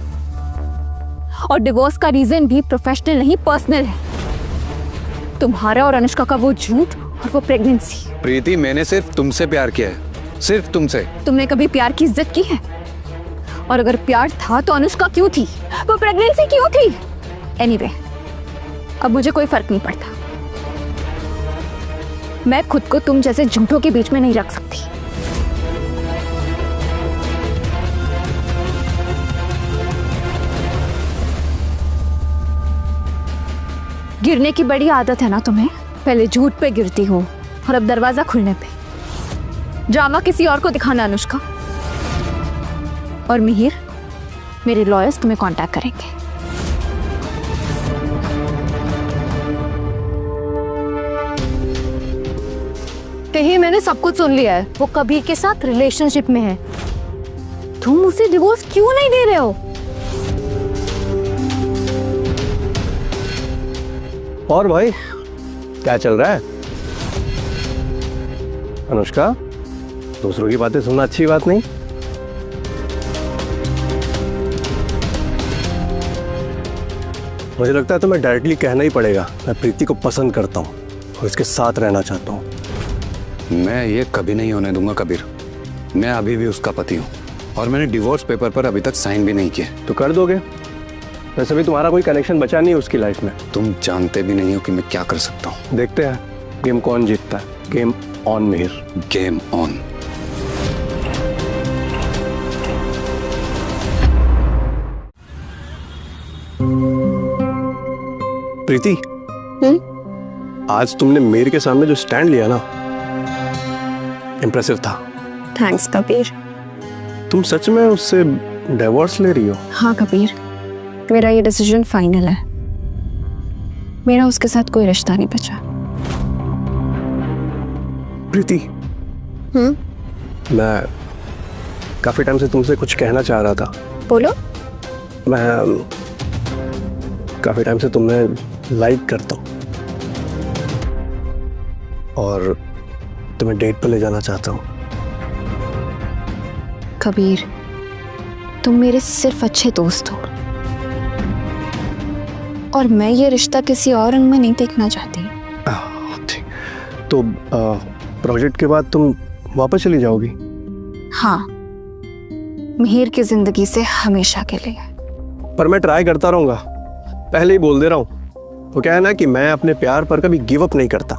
और डिवोर्स का रीजन भी प्रोफेशनल नहीं पर्सनल है। तुम्हारा और अनुष्का का वो झूठ और वो प्रेगनेंसी।
प्रीति, मैंने सिर्फ तुमसे प्यार किया है, सिर्फ तुमसे।
तुमने कभी प्यार की इज्जत की है? और अगर प्यार था तो अनुष्का क्यों थी, वो प्रेगनेंसी क्यों थी? एनीवे, अब मुझे कोई फर्क नहीं पड़ता। मैं खुद को तुम जैसे झूठों के बीच में नहीं रख सकती। गिरने की बड़ी आदत है ना तुम्हें, पहले झूठ पे गिरती हो और अब दरवाजा खुलने पे। ड्रामा किसी और को दिखाना अनुष्का। और मिहिर, मेरे लॉयर्स तुम्हें कांटेक्ट करेंगे। कहीं मैंने सब कुछ सुन लिया है, वो कबीर के साथ रिलेशनशिप में है। तुम उसे डिवोर्स क्यों नहीं दे रहे हो?
और भाई क्या चल रहा है? अनुष्का, दूसरों की बातें सुनना अच्छी बात नहीं। मुझे लगता है तुम्हें डायरेक्टली कहना ही पड़ेगा, मैं प्रीति को पसंद करता हूँ और इसके साथ रहना चाहता हूँ।
मैं ये कभी नहीं होने दूंगा कबीर। मैं अभी भी उसका पति हूँ और मैंने डिवोर्स पेपर पर अभी तक साइन भी नहीं किए।
तो कर दोगे? वैसे भी तुम्हारा कोई कनेक्शन बचा नहीं है उसकी लाइफ में।
तुम जानते भी नहीं हो कि मैं क्या कर सकता हूँ।
देखते हैं गेम कौन जीतता है। Game on Mihir,
game on.
Preeti, आज तुमने मेरे के सामने जो स्टैंड लिया ना, इम्प्रेसिव था।
थैंक्स कबीर।
तुम सच में उससे डिवोर्स ले रही हो?
हाँ कबीर, मेरा ये डिसीजन फाइनल है। मेरा उसके साथ कोई रिश्ता नहीं बचा।
प्रीति, मैं काफी टाइम से तुमसे कुछ कहना चाह रहा था।
बोलो।
मैं काफी टाइम से तुम्हें लाइक करता हूँ और तुम्हें डेट पर ले जाना चाहता हूँ।
कबीर, तुम मेरे सिर्फ अच्छे दोस्त हो और मैं ये रिश्ता किसी और रंग में नहीं देखना चाहती।
ठीक, तो प्रोजेक्ट के बाद तुम वापस चली जाओगी?
हाँ, मिहिर की जिंदगी से हमेशा के लिए।
पर मैं ट्राई करता रहूंगा, पहले ही बोल दे रहा हूँ। वो क्या है ना कि मैं अपने प्यार पर कभी गिव अप नहीं करता।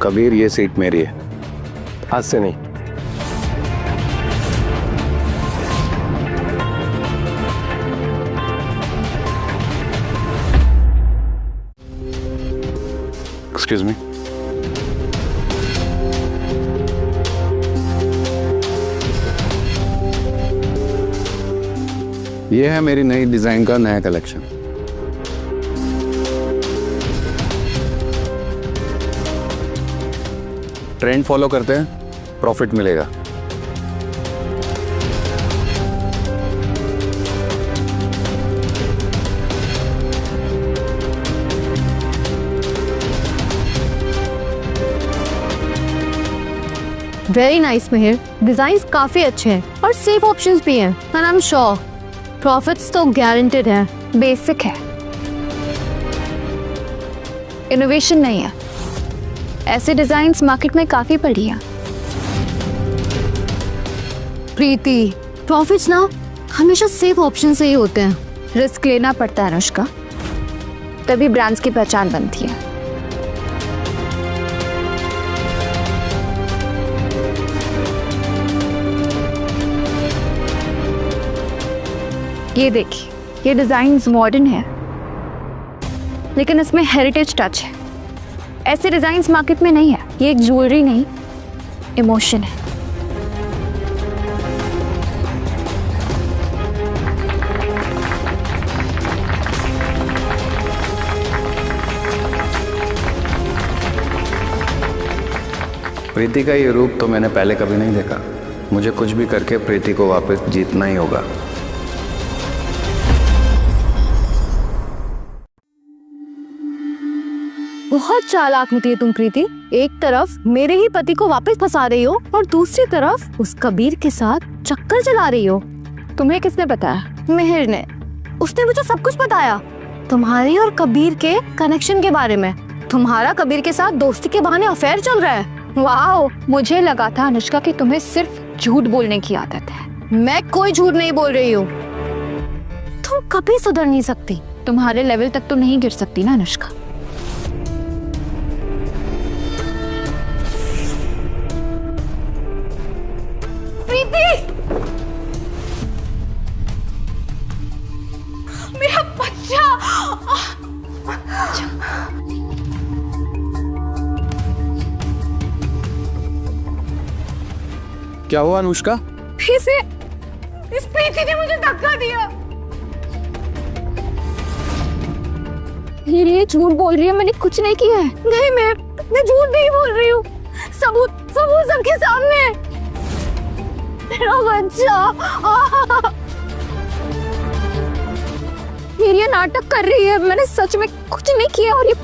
कबीर, ये सीट मेरी है।
आज से नहीं।
Excuse me. ये है मेरी नई डिजाइन का नया कलेक्शन। ट्रेंड फॉलो करते हैं, प्रॉफिट मिलेगा।
वेरी नाइस मिहिर, डिजाइन्स काफी अच्छे हैं और सेफ ऑप्शंस भी हैं। And I am sure profits तो गारंटेड है। बेसिक है, इनोवेशन नहीं है। ऐसे डिजाइन्स मार्केट में काफी पड़ी हैं। प्रीति, प्रॉफिट्स ना हमेशा सेफ ऑप्शन से ही होते हैं। रिस्क लेना पड़ता है अनुष्का, तभी ब्रांड्स की पहचान बनती है। ये देखिए, ये डिजाइन्स मॉडर्न है लेकिन इसमें हेरिटेज टच है। ऐसे डिजाइन्स मार्केट में नहीं है। ये एक ज्वेलरी नहीं, इमोशन है।
प्रीति का ये रूप तो मैंने पहले कभी नहीं देखा। मुझे कुछ भी करके प्रीति को वापस जीतना ही होगा।
बहुत चालाक निकली तुम प्रीति। एक तरफ मेरे ही पति को वापस फंसा रही हो और दूसरी तरफ उस कबीर के साथ चक्कर चला रही हो।
तुम्हें किसने बताया?
मिहिर ने। उसने मुझे सब कुछ बताया, तुम्हारी और कबीर के कनेक्शन के बारे में। तुम्हारा कबीर के साथ दोस्ती के बहाने अफेयर चल रहा है। वाओ,
मुझे लगा था अनुष्का कि तुम्हें सिर्फ झूठ बोलने की आदत है।
मैं कोई झूठ नहीं बोल रही हूँ। तुम कभी सुधर नहीं सकती।
तुम्हारे लेवल तक तो नहीं गिर सकती ना अनुष्का।
प्रीति, मेरा बच्चा।
क्या हुआ अनुष्का?
फिर से इस प्रीति ने मुझे धक्का दिया।
ये झूठ बोल रही है, मैंने कुछ नहीं किया है।
नहीं, मैं झूठ नहीं बोल रही हूँ। सबूत सबके सामने। मेरा बच्चा।
ये नाटक कर रही है, मैंने सच में कुछ नहीं किया। और ये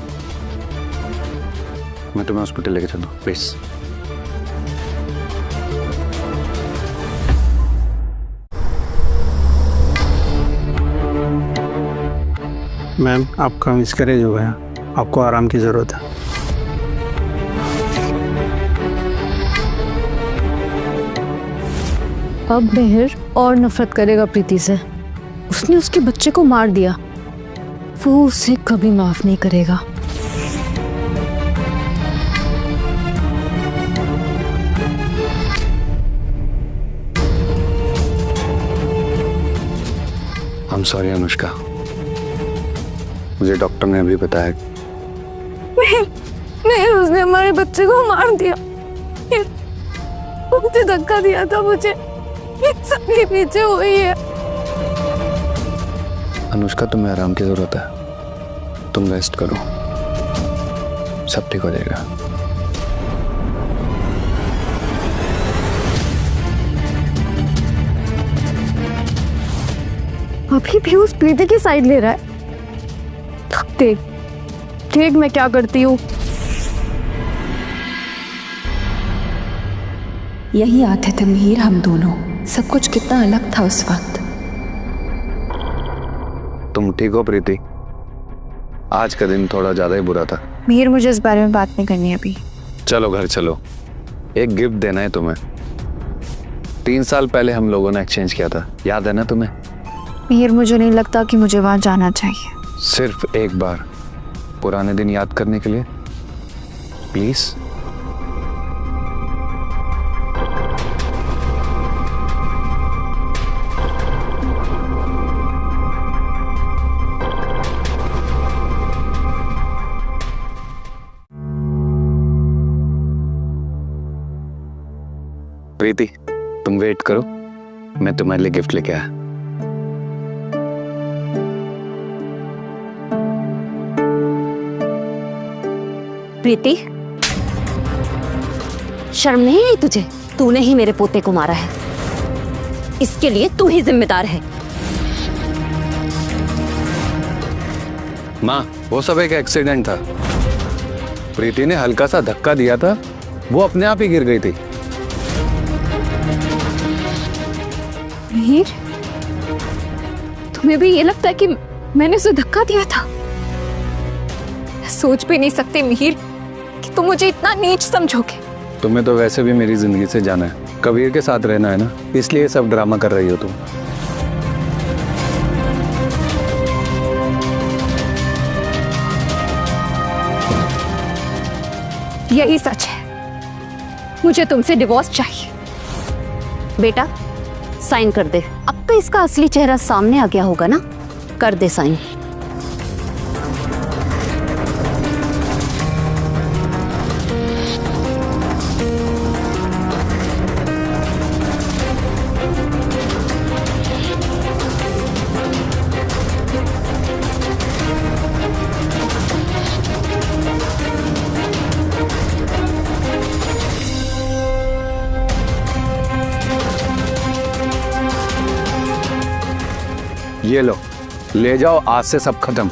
मैं तुम्हें हॉस्पिटल लेके चलूं प्लीज।
मैम, आपका मिसकैरेज हो गया, आपको आराम की ज़रूरत है।
अब मिहिर और नफरत करेगा प्रीति से। उसने उसके बच्चे को मार दिया, वो उसे कभी माफ नहीं करेगा।
I'm sorry अनुष्का, मुझे डॉक्टर ने अभी बताया।
नहीं, उसने हमारे बच्चे को मार दिया। मुझे धक्का दिया था। मुझे सबके पीछे हुई है।
अनुष्का, तुम्हें आराम की जरूरत है, तुम रेस्ट करो, सब ठीक हो जाएगा।
अभी भी उस प्रीति की साइड ले रहा है। देख मैं क्या करती हूँ।
यही आते थे मिहिर, हम दोनों। सब कुछ कितना अलग था उस वक्त।
तुम ठीक हो प्रीति? आज का दिन थोड़ा ज्यादा ही बुरा था।
मिहिर, मुझे इस बारे में बात नहीं करनी अभी।
चलो घर चलो, एक गिफ्ट देना है तुम्हें। 3 साल पहले हम लोगों ने एक्सचेंज किया था, याद है ना तुम्हें?
मिहिर, मुझे नहीं लगता कि मुझे वहां जाना चाहिए।
सिर्फ एक बार पुराने दिन याद करने के लिए प्लीज। प्रीति, तुम वेट करो, मैं तुम्हारे लिए गिफ्ट लेके आया।
प्रीति, शर्म नहीं आई तुझे? तूने ही मेरे पोते को मारा है, इसके लिए तू ही जिम्मेदार है।
माँ, वो सब एक एक्सीडेंट था। प्रीति ने हल्का सा धक्का दिया था, वो अपने आप ही गिर गई थी।
मिहिर, तुम्हें भी ये लगता है कि मैंने उसे धक्का दिया था? सोच भी नहीं सकते मिहिर कि तुम मुझे इतना नीच समझोगे।
तुम्हें तो वैसे भी मेरी जिंदगी से जाना है, कबीर के साथ रहना है ना, इसलिए सब ड्रामा कर रही हो तुम।
यही सच है, मुझे तुमसे डिवोर्स चाहिए।
बेटा, साइन कर दे। अब तो इसका असली चेहरा सामने आ गया होगा ना? कर दे साइन।
ये लो, ले जाओ, आज से सब खत्म।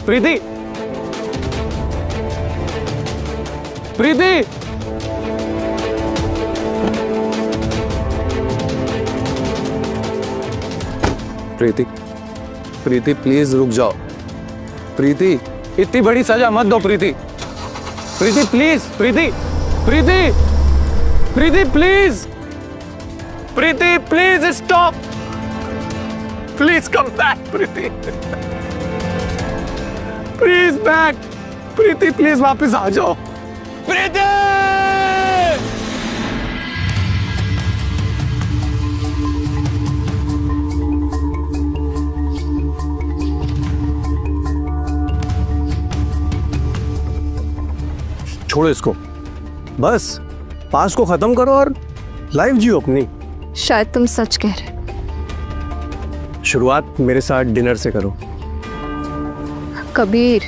प्रीति, प्रीति,
प्रीति, प्रीति प्लीज रुक जाओ। प्रीति, इतनी बड़ी सजा मत दो। Preeti, Preeti please, Preeti, Preeti, Preeti please, Preeti please stop, please come back. Preeti please back, Preeti please वापस आ जाओ। प्रीति,
छोड़ो इसको, बस पास को खत्म करो और लाइफ जियो अपनी।
शायद तुम सच कह रहे।
शुरुआत मेरे साथ डिनर से करो।
कबीर,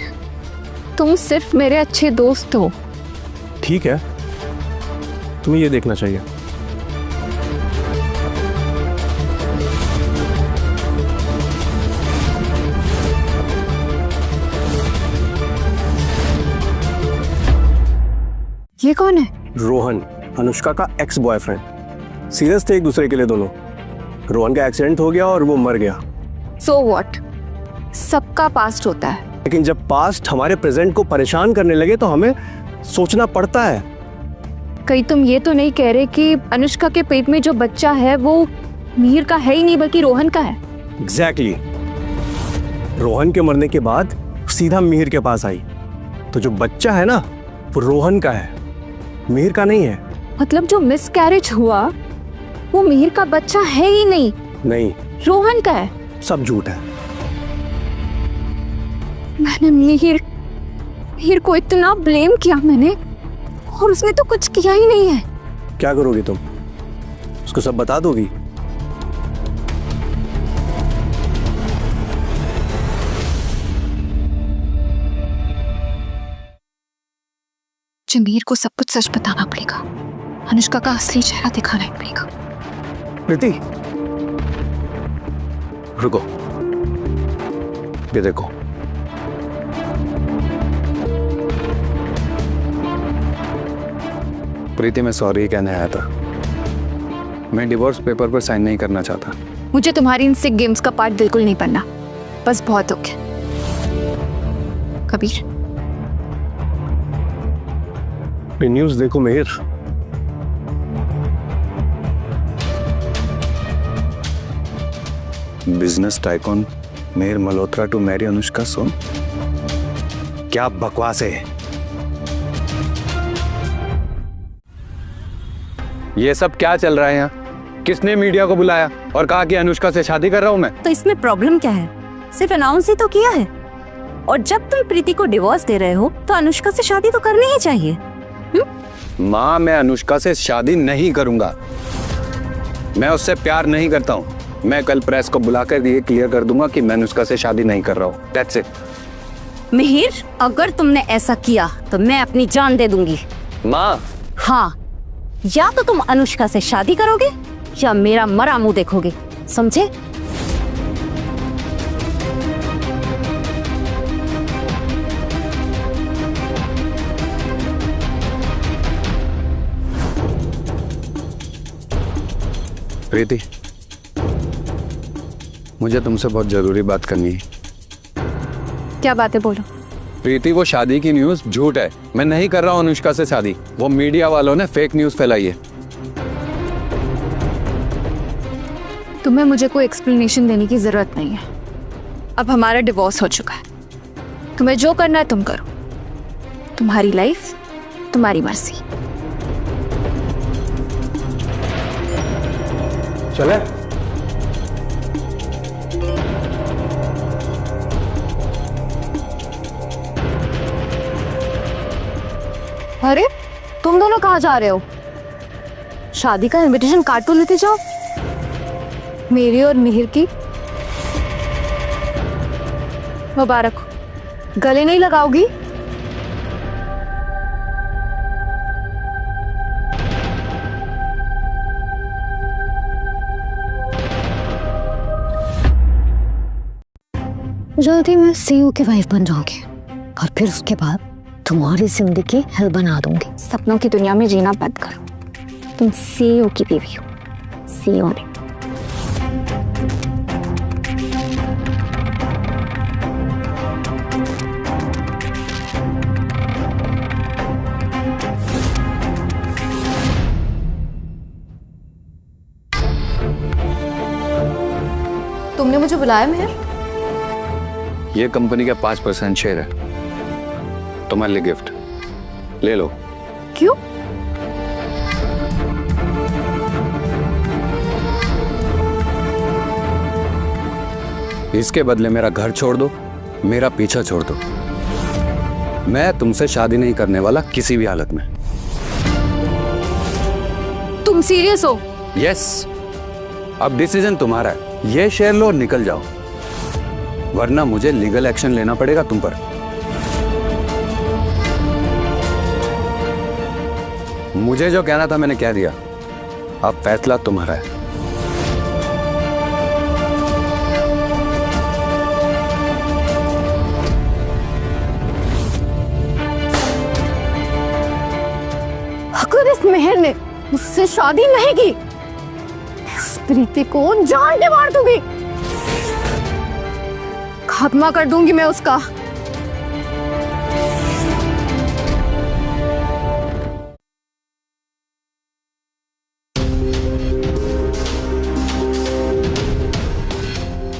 तुम सिर्फ मेरे अच्छे दोस्त हो।
ठीक है, तुम्हें ये देखना चाहिए।
ये कौन है?
रोहन, अनुष्का का एक्स बॉयफ्रेंड। सीरियस थे एक दूसरे के लिए दोनों। रोहन का एक्सीडेंट हो गया और वो मर गया।
So what? सबका पास्ट होता है।
लेकिन जब पास्ट हमारे प्रेजेंट को परेशान करने लगे तो हमें सोचना पड़ता है।
कहीं तुम ये तो नहीं कह रहे कि अनुष्का के पेट में जो बच्चा है वो मिहिर का है ही नहीं बल्कि रोहन का है?
एग्जैक्टली। रोहन के मरने के बाद सीधा मिहिर के पास आई, तो जो बच्चा है ना वो रोहन का है, मिहिर का नहीं है।
मतलब जो मिसकैरेज हुआ वो मिहिर का बच्चा है ही नहीं?
नहीं,
रोहन का है।
सब झूठ है।
मैंने मिहिर को इतना ब्लेम किया मैंने, और उसने तो कुछ किया ही नहीं है।
क्या करोगी तुम? उसको सब बता दोगी?
जमीर को सब कुछ सच बताना पड़ेगा, अनुष्का का असली चेहरा दिखाना ही पड़ेगा।
प्रीति,
रुको, ये देखो। प्रीति, मैं सॉरी कहने आया था। मैं डिवोर्स पेपर पर साइन नहीं करना चाहता।
मुझे तुम्हारी इन सिक गेम्स का पार्ट बिल्कुल नहीं बनना। बस बहुत हो गया। कबीर,
न्यूज़ देखो Mihir.
Business tycoon Mihir Malhotra to marry Anushka Son. क्या बकवास है ये सब? क्या चल रहा है यहाँ? किसने मीडिया को बुलाया और कहा कि अनुष्का से शादी कर रहा हूं मैं?
तो इसमें प्रॉब्लम क्या है? सिर्फ अनाउंस ही तो किया है। और जब तुम प्रीति को डिवोर्स दे रहे हो तो अनुष्का से शादी तो करनी ही चाहिए।
माँ, मैं अनुष्का से शादी नहीं करूंगा। मैं उससे प्यार नहीं करता हूँ। मैं कल प्रेस को बुलाकर ये क्लियर कर दूंगा कि मैं अनुष्का से शादी नहीं कर रहा हूँ। That's it.
मिहिर, अगर तुमने ऐसा किया तो मैं अपनी जान दे दूंगी।
माँ।
हाँ, या तो तुम अनुष्का से शादी करोगे या मेरा मरा मुंह देखोगे, समझे?
प्रीति, मुझे तुमसे बहुत जरूरी बात करनी है।
क्या बातें? बोलो।
प्रीति, वो शादी की न्यूज़ झूठ है। मैं नहीं कर रहा हूँ अनुष्का से शादी। वो मीडिया वालों ने फेक न्यूज़ फैलाई है।
तुम्हें मुझे कोई एक्सप्लेनेशन देने की जरूरत नहीं है। अब हमारा डिवोर्स हो चुका है। तुम्हें जो करना है तुम करो। तुम्हारी लाइफ, तुम्हारी मर्जी।
चले?
अरे, तुम दोनों कहाँ जा रहे हो? शादी का इनविटेशन कार्ड तो लेते जाओ। मेरी और मिहिर की मुबारक हो। गले नहीं लगाओगी? जल्दी मैं सीईओ की वाइफ बन जाऊंगी और फिर उसके बाद तुम्हारी जिंदगी हेल बना दूंगी।
सपनों की दुनिया में जीना बंद करो। तुम सीईओ की बीवी हो, सीईओ ने।
तुमने मुझे बुलाया मेहर?
ये कंपनी का 5% शेयर है, तुम्हारे लिए गिफ्ट, ले लो।
क्यों?
इसके बदले मेरा घर छोड़ दो, मेरा पीछा छोड़ दो। मैं तुमसे शादी नहीं करने वाला किसी भी हालत में।
तुम सीरियस हो?
यस, अब डिसीजन तुम्हारा है। ये शेयर लो और निकल जाओ, वरना मुझे लीगल एक्शन लेना पड़ेगा तुम पर। मुझे जो कहना था मैंने कह दिया, अब फैसला तुम्हारा है।
अगर इस मेहर ने मुझसे शादी नहीं की, इस प्रीति को जान से मार दूंगी, खात्मा कर दूंगी मैं उसका।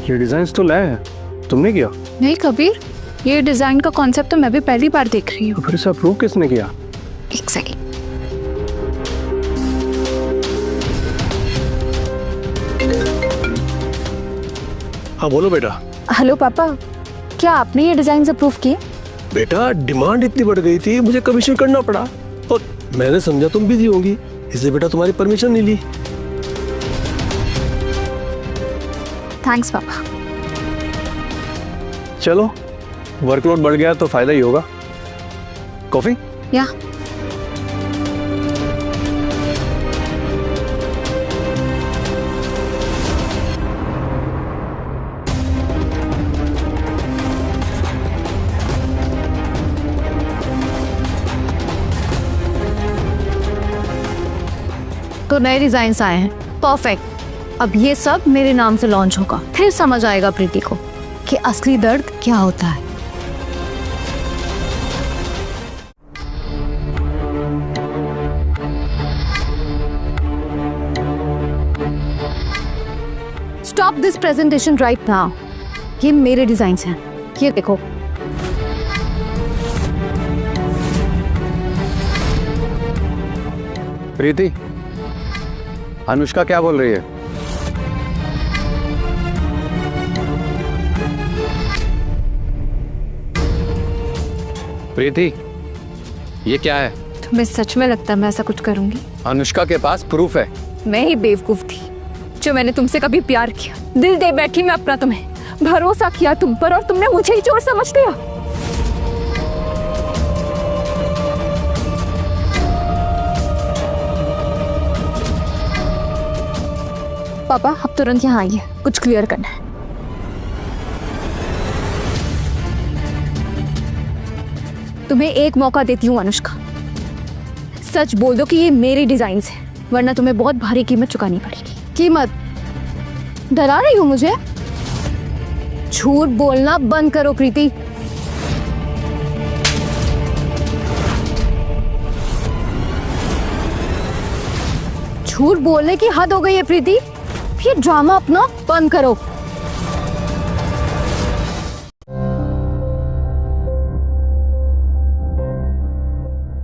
ये डिजाइन तो लाया है, तुमने किया?
नहीं कबीर, ये डिजाइन का कॉन्सेप्ट तो मैं भी पहली बार देख रही हूँ।
तो फिर इसे अप्रूव किसने किया?
एक सेकेंड।
हाँ बोलो बेटा।
हेलो पापा, क्या आपने ये डिजाइन अप्रूव किए?
बेटा डिमांड इतनी बढ़ गई थी, मुझे कमीशन करना पड़ा और मैंने समझा तुम बिजी होंगी, इसलिए बेटा तुम्हारी परमिशन नहीं ली।
थैंक्स पापा।
चलो, वर्कलोड बढ़ गया तो फायदा ही होगा। कॉफी?
या
तो नए डिजाइन आए हैं, परफेक्ट। अब ये सब मेरे नाम से लॉन्च होगा, फिर समझ आएगा प्रीति को कि असली दर्द क्या होता है। Stop this presentation right now. ये मेरे डिजाइन्स हैं, ये देखो।
प्रीति, अनुष्का क्या बोल रही है? प्रीति, ये क्या है?
तुम्हें सच में लगता है मैं ऐसा कुछ करूंगी?
अनुष्का के पास प्रूफ है।
मैं ही बेवकूफ थी जो मैंने तुमसे कभी प्यार किया, दिल दे बैठी मैं अपना, तुम्हें भरोसा किया तुम पर, और तुमने मुझे ही चोर समझ लिया। पापा अब तुरंत यहाँ आइए, कुछ क्लियर करना है। तुम्हें एक मौका देती हूँ अनुष्का, सच बोल दो कि ये मेरे डिजाइन्स हैं, वरना तुम्हें बहुत भारी कीमत चुकानी पड़ेगी।
कीमत? डरा रही हो मुझे? झूठ बोलना बंद करो प्रीति। झूठ बोलने की हद हो गई है प्रीति, ये ड्रामा अपना बंद करो।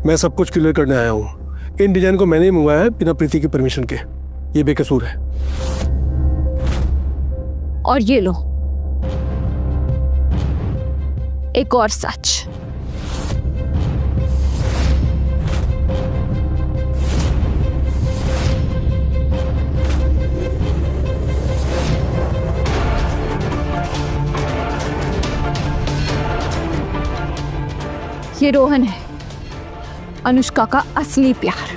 मैं सब कुछ क्लियर करने आया हूँ। इन डिजाइन को मैंने ही मंगवाया है बिना प्रीति की परमिशन के। ये बेकसूर है।
और ये लो एक और सच। ये रोहन है, अनुष्का का असली प्यार,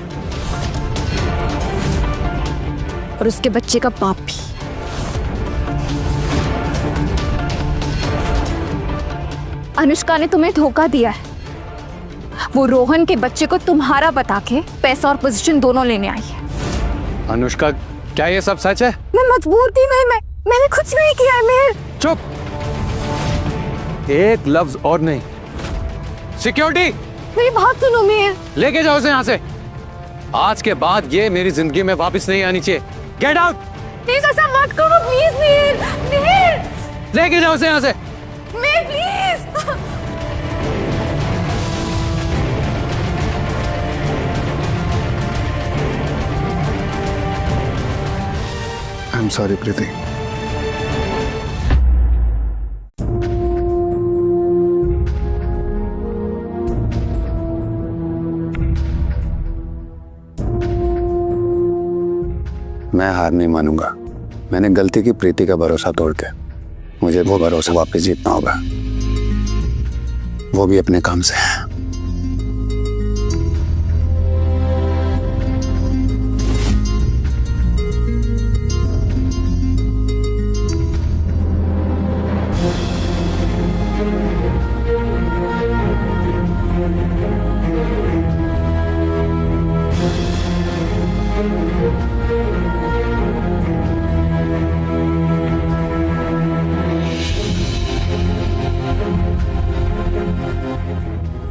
और उसके बच्चे का बाप भी। अनुष्का ने तुम्हें धोखा दिया है। वो रोहन के बच्चे को तुम्हारा बता के पैसा और पोजीशन दोनों लेने आई है।
अनुष्का, क्या ये सब सच है?
मैं मजबूर थी, मैंने कुछ नहीं किया है मेहर।
चुप, एक लफ्ज और नहीं। सिक्योरिटी,
मेरी बात सुनो मेहर।
लेके जाओ इसे यहाँ से। आज के बाद ये मेरी जिंदगी में वापस नहीं आनी चाहिए। Get out.
प्लीज ऐसा मत करो, प्लीज मेहर। मेहर,
लेके जाओ इसे यहाँ से।
मेहर प्लीज।
आई एम सॉरी प्रीति। मैं हार नहीं मानूंगा। मैंने गलती की प्रीति का भरोसा तोड़ के। मुझे वो भरोसा वापस जीतना होगा, वो भी अपने काम से।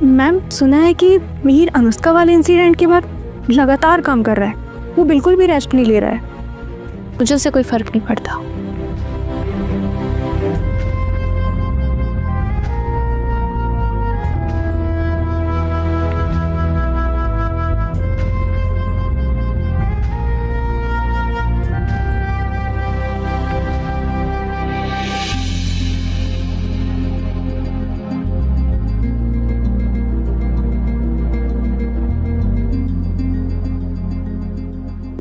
मैम, सुना है कि मिहिर अनुष्का वाले इंसिडेंट के बाद लगातार काम कर रहा है। वो बिल्कुल भी रेस्ट नहीं ले रहा है। मुझे उससे कोई फर्क नहीं पड़ता।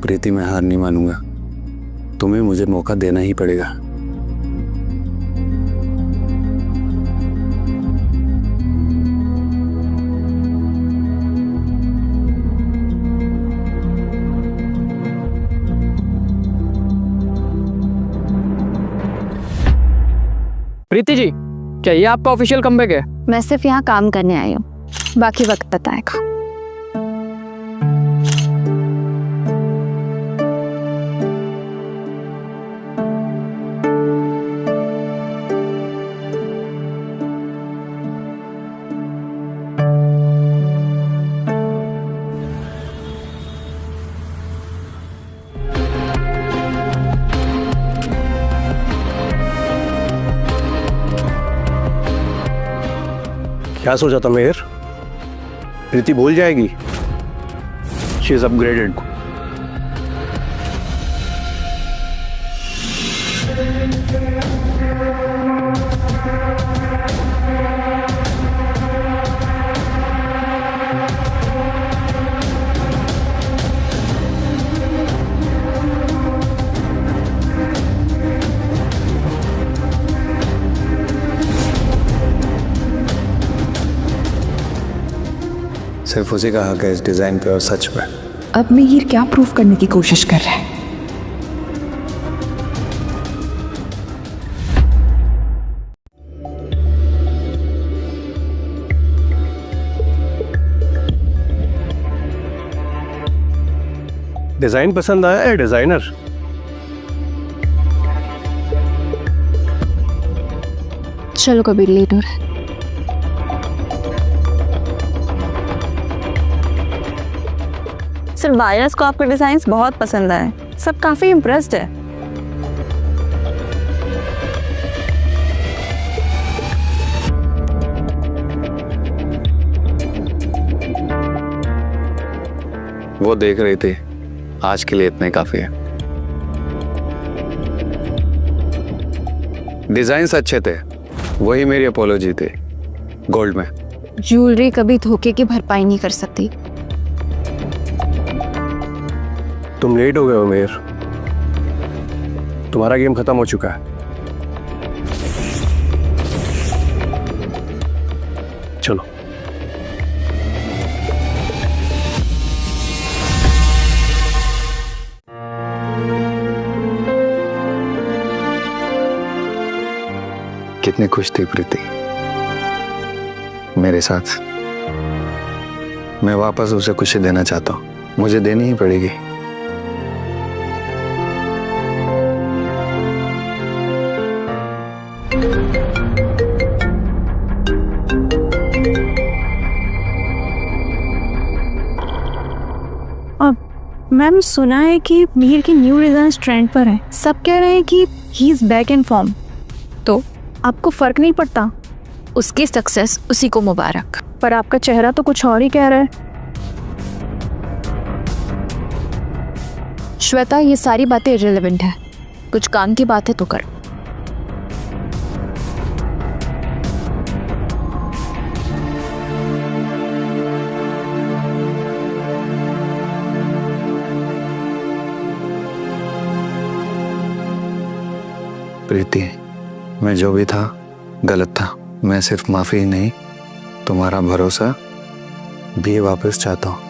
प्रीति, मैं हार नहीं मानूंगा। तुम्हें मुझे मौका देना ही पड़ेगा।
प्रीति जी, क्या ये आपका ऑफिशियल कमबैक है?
मैं सिर्फ यहाँ काम करने आई हूँ, बाकी वक्त बताएगा।
क्या सोचा था मेहर? प्रीति भूल जाएगी? She is upgraded.
सिर्फ उसी का हक है इस डिजाइन पे और सच पे।
अब मिहिर क्या प्रूफ करने की कोशिश कर रहा है?
डिजाइन पसंद आया है डिजाइनर?
चलो कभी लेट हो रहा है।
सर, वायरस को आपके डिजाइन बहुत पसंद आए। सब काफी इम्प्रेस्ड है।
वो देख रही थी। आज के लिए इतना ही काफी है। डिजाइन्स अच्छे थे, वही मेरी अपोलॉजी थी। गोल्ड में
ज्वेलरी कभी धोखे की भरपाई नहीं कर सकती।
तुम लेट हो गए हो मेहर। तुम्हारा गेम खत्म हो चुका है। चलो।
कितनी खुश थी प्रीति। मेरे साथ। मैं वापस उसे खुशी देना चाहता हूँ, मुझे देनी ही पड़ेगी।
मैम सुना है कि मीर की न्यू डिजाइन ट्रेंड पर है, सब कह रहे हैं कि he is back in form, तो आपको फर्क नहीं पड़ता?
उसकी सक्सेस उसी को मुबारक।
पर आपका चेहरा तो कुछ और ही कह रहा है।
श्वेता, ये सारी बातें इररिलेवेंट है, कुछ काम की बात है तो कर।
प्रीति, मैं जो भी था गलत था। मैं सिर्फ माफी ही नहीं, तुम्हारा भरोसा भी वापस चाहता हूँ।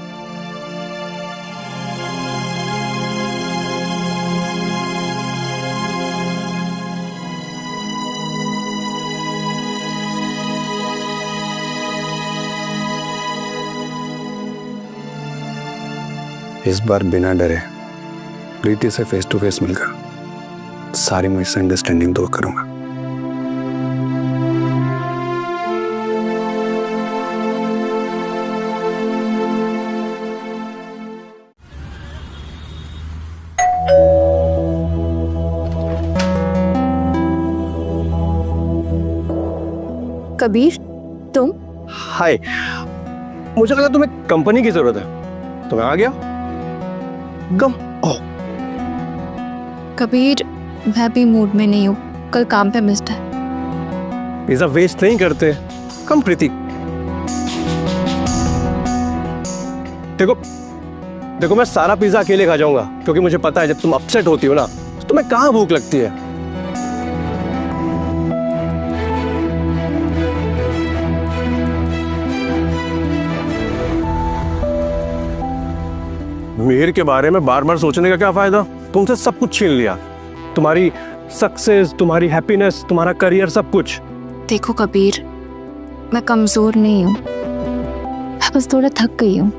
इस बार बिना डरे प्रीति से फेस टू फेस मिलकर सारी मिसअंडरस्टैंडिंग दूर करूंगा।
कबीर, तुम?
हाय, मुझे लगा तुम्हें कंपनी की जरूरत है तो मैं आ गया। गम
कबीर, मैं भी मूड में नहीं हूँ, कल काम पे मिस्ड है।
पिज्जा वेस्ट नहीं करते। कम प्रीति, देखो देखो मैं सारा पिज्जा अकेले खा जाऊंगा, क्योंकि मुझे पता है जब तुम अपसेट होती हो ना तो तुम्हें कहाँ भूख लगती है। मेहर के बारे में बार बार सोचने का क्या फायदा? तुमसे सब कुछ छीन लिया, तुम्हारी सक्सेस, तुम्हारी हैप्पीनेस, तुम्हारा करियर, सब कुछ।
देखो कबीर, मैं कमजोर नहीं हूँ, मैं बस थोड़ा थक गई हूँ।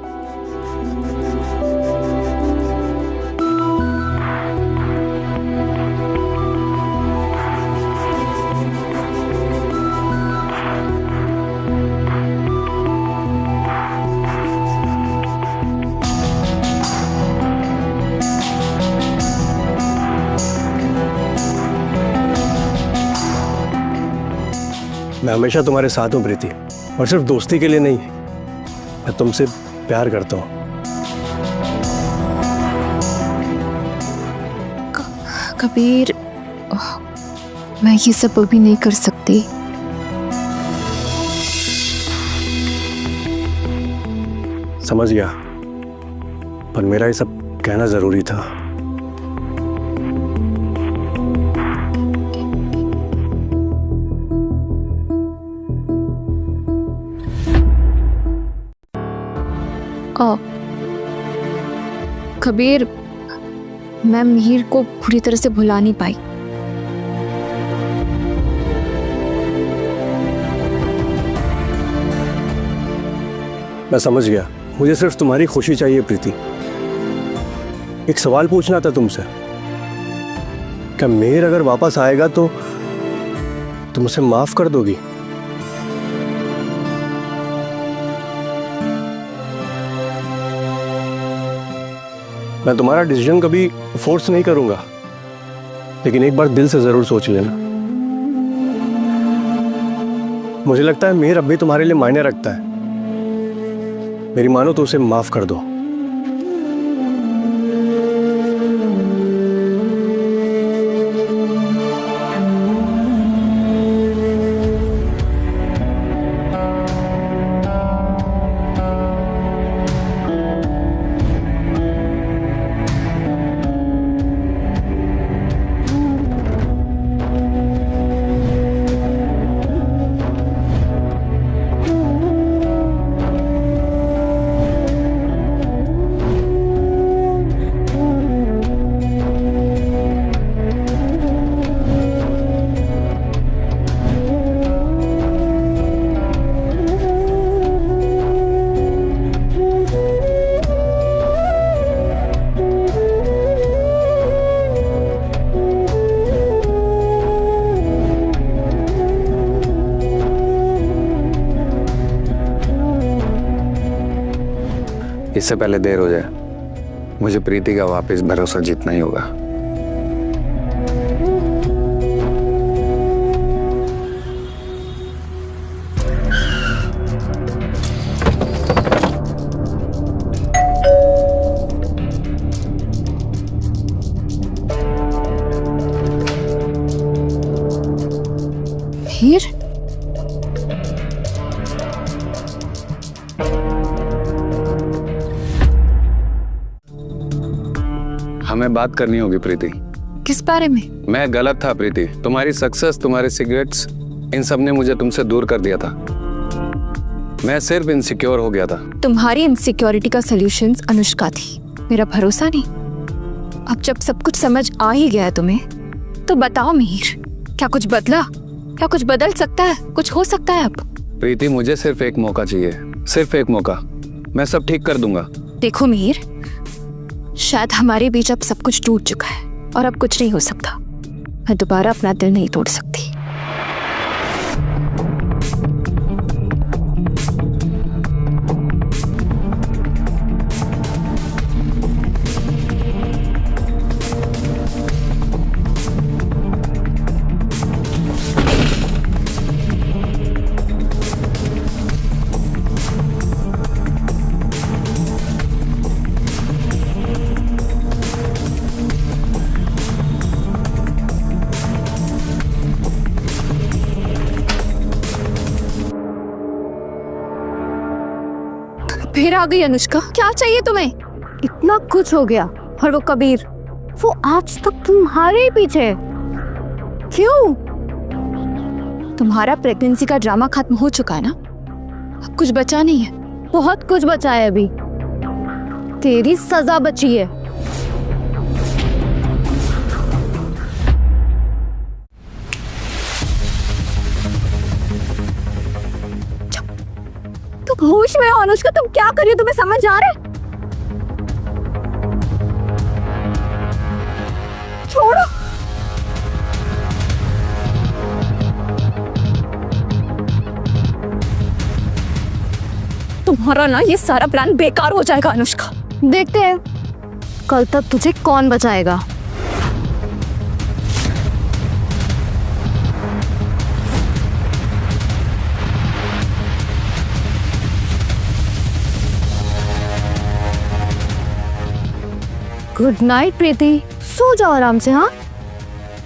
मैं हमेशा तुम्हारे साथ हूँ प्रीति, और सिर्फ दोस्ती के लिए नहीं, मैं तुमसे प्यार करता हूँ।
कबीर, मैं ये सब अभी नहीं कर सकती।
समझ गया, पर मेरा ये सब कहना जरूरी था।
कबीर, मैं मिहिर को पूरी तरह से भुला नहीं पाई।
मैं समझ गया, मुझे सिर्फ तुम्हारी खुशी चाहिए प्रीति। एक सवाल पूछना था तुमसे, क्या मिहिर अगर वापस आएगा तो तुम उसे माफ कर दोगी? मैं तुम्हारा डिसीजन कभी फोर्स नहीं करूंगा, लेकिन एक बार दिल से जरूर सोच लेना। मुझे लगता है मिहिर अब भी तुम्हारे लिए मायने रखता है। मेरी मानो तो उसे माफ कर दो।
इससे पहले देर हो जाए, मुझे प्रीति का वापस भरोसा जीतना ही होगा।
हीर,
हमें बात करनी होगी प्रीति।
किस बारे में?
मैं गलत था प्रीति। तुम्हारी सक्सेस, तुम्हारे सिगरेट्स, इन सब ने मुझे तुमसे दूर कर दिया था। मैं सिर्फ इनसिक्योर हो गया था।
तुम्हारी इनसिक्योरिटी का सॉल्यूशन अनुष्का थी, मेरा भरोसा नहीं। अब जब सब कुछ समझ आ ही गया है तुम्हें, तो बताओ मिहिर, क्या कुछ बदला? क्या कुछ बदल सकता है? कुछ हो सकता है अब?
प्रीति, मुझे सिर्फ एक मौका चाहिए, सिर्फ एक मौका। मैं सब ठीक कर दूंगा।
देखो मिहिर, शायद हमारे बीच अब सब कुछ टूट चुका है और अब कुछ नहीं हो सकता। मैं दोबारा अपना दिल नहीं तोड़ सकती। फिर आ गई अनुष्का, क्या चाहिए तुम्हें?
इतना कुछ हो गया और वो कबीर, वो आज तक तुम्हारे ही पीछे है। क्यों?
तुम्हारा प्रेगनेंसी का ड्रामा खत्म हो चुका है ना, अब कुछ बचा नहीं है।
बहुत कुछ बचा है अभी। तेरी सजा बची है।
तुम होश में हो अनुष्का? तुम क्या कर रही हो? तुम्हें समझ आ रहा है? छोड़ो। तुम्हारा ना ये सारा प्लान बेकार हो जाएगा अनुष्का।
देखते हैं कल तक तुझे कौन बचाएगा। गुड नाइट प्रीति, सो जाओ आराम से। हाँ,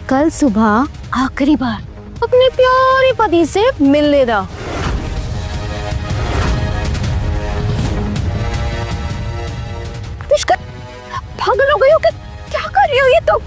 कल सुबह आखिरी बार अपने प्यारे पति से मिल लेना। पागल हो गई हो क्या कर रही हो ये तो?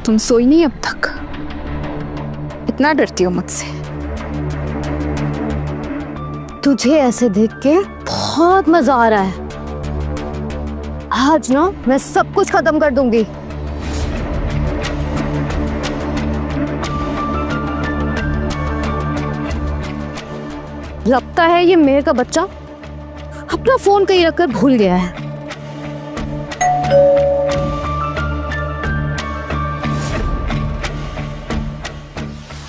तुम सोई नहीं अब तक? इतना डरती हो मुझसे?
तुझे ऐसे देख के बहुत मजा आ रहा है। आज ना मैं सब कुछ खत्म कर दूंगी। लगता है ये मेहर का बच्चा अपना फोन कहीं रखकर भूल गया है।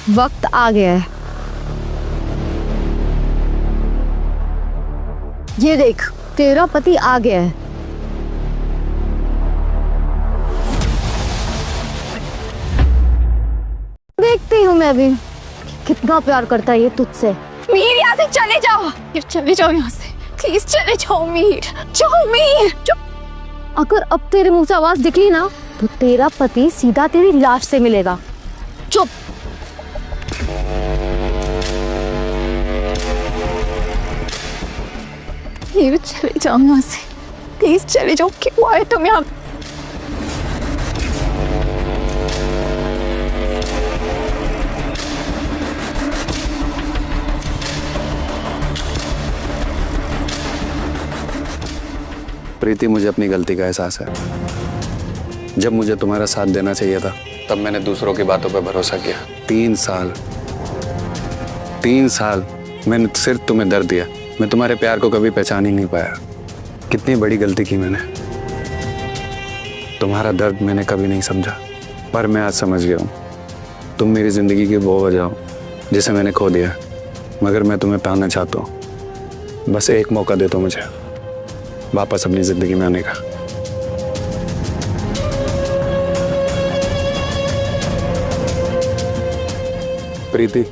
वक्त आ गया है। ये देख, तेरा पति आ गया है। देखती हूँ मैं भी कितना प्यार करता है ये तुझसे।
मीर, यहाँ से चले जाओ। चले जाओ यहाँ से, प्लीज चले जाओ मीर। जाओ मीर।
चुप। अगर अब तेरे मुंह से आवाज दिखी ना तो तेरा पति सीधा तेरी लाश से मिलेगा। चुप।
मीर, चले जाओ यहाँ से, प्लीज चले जाओ। क्यों आए तुम यहाँ?
प्रीति, मुझे अपनी गलती का एहसास है। जब मुझे तुम्हारा साथ देना चाहिए था तब मैंने दूसरों की बातों पर भरोसा किया। 3 साल मैंने सिर्फ तुम्हें दर्द दिया। मैं तुम्हारे प्यार को कभी पहचान ही नहीं पाया। कितनी बड़ी गलती की मैंने। तुम्हारा दर्द मैंने कभी नहीं समझा, पर मैं आज समझ गया हूँ। तुम मेरी जिंदगी की वो वजह हो जिसे मैंने खो दिया, मगर मैं तुम्हें पाना चाहता हूँ। बस एक मौका दे दो मुझे वापस अपनी जिंदगी में आने का। प्रीति,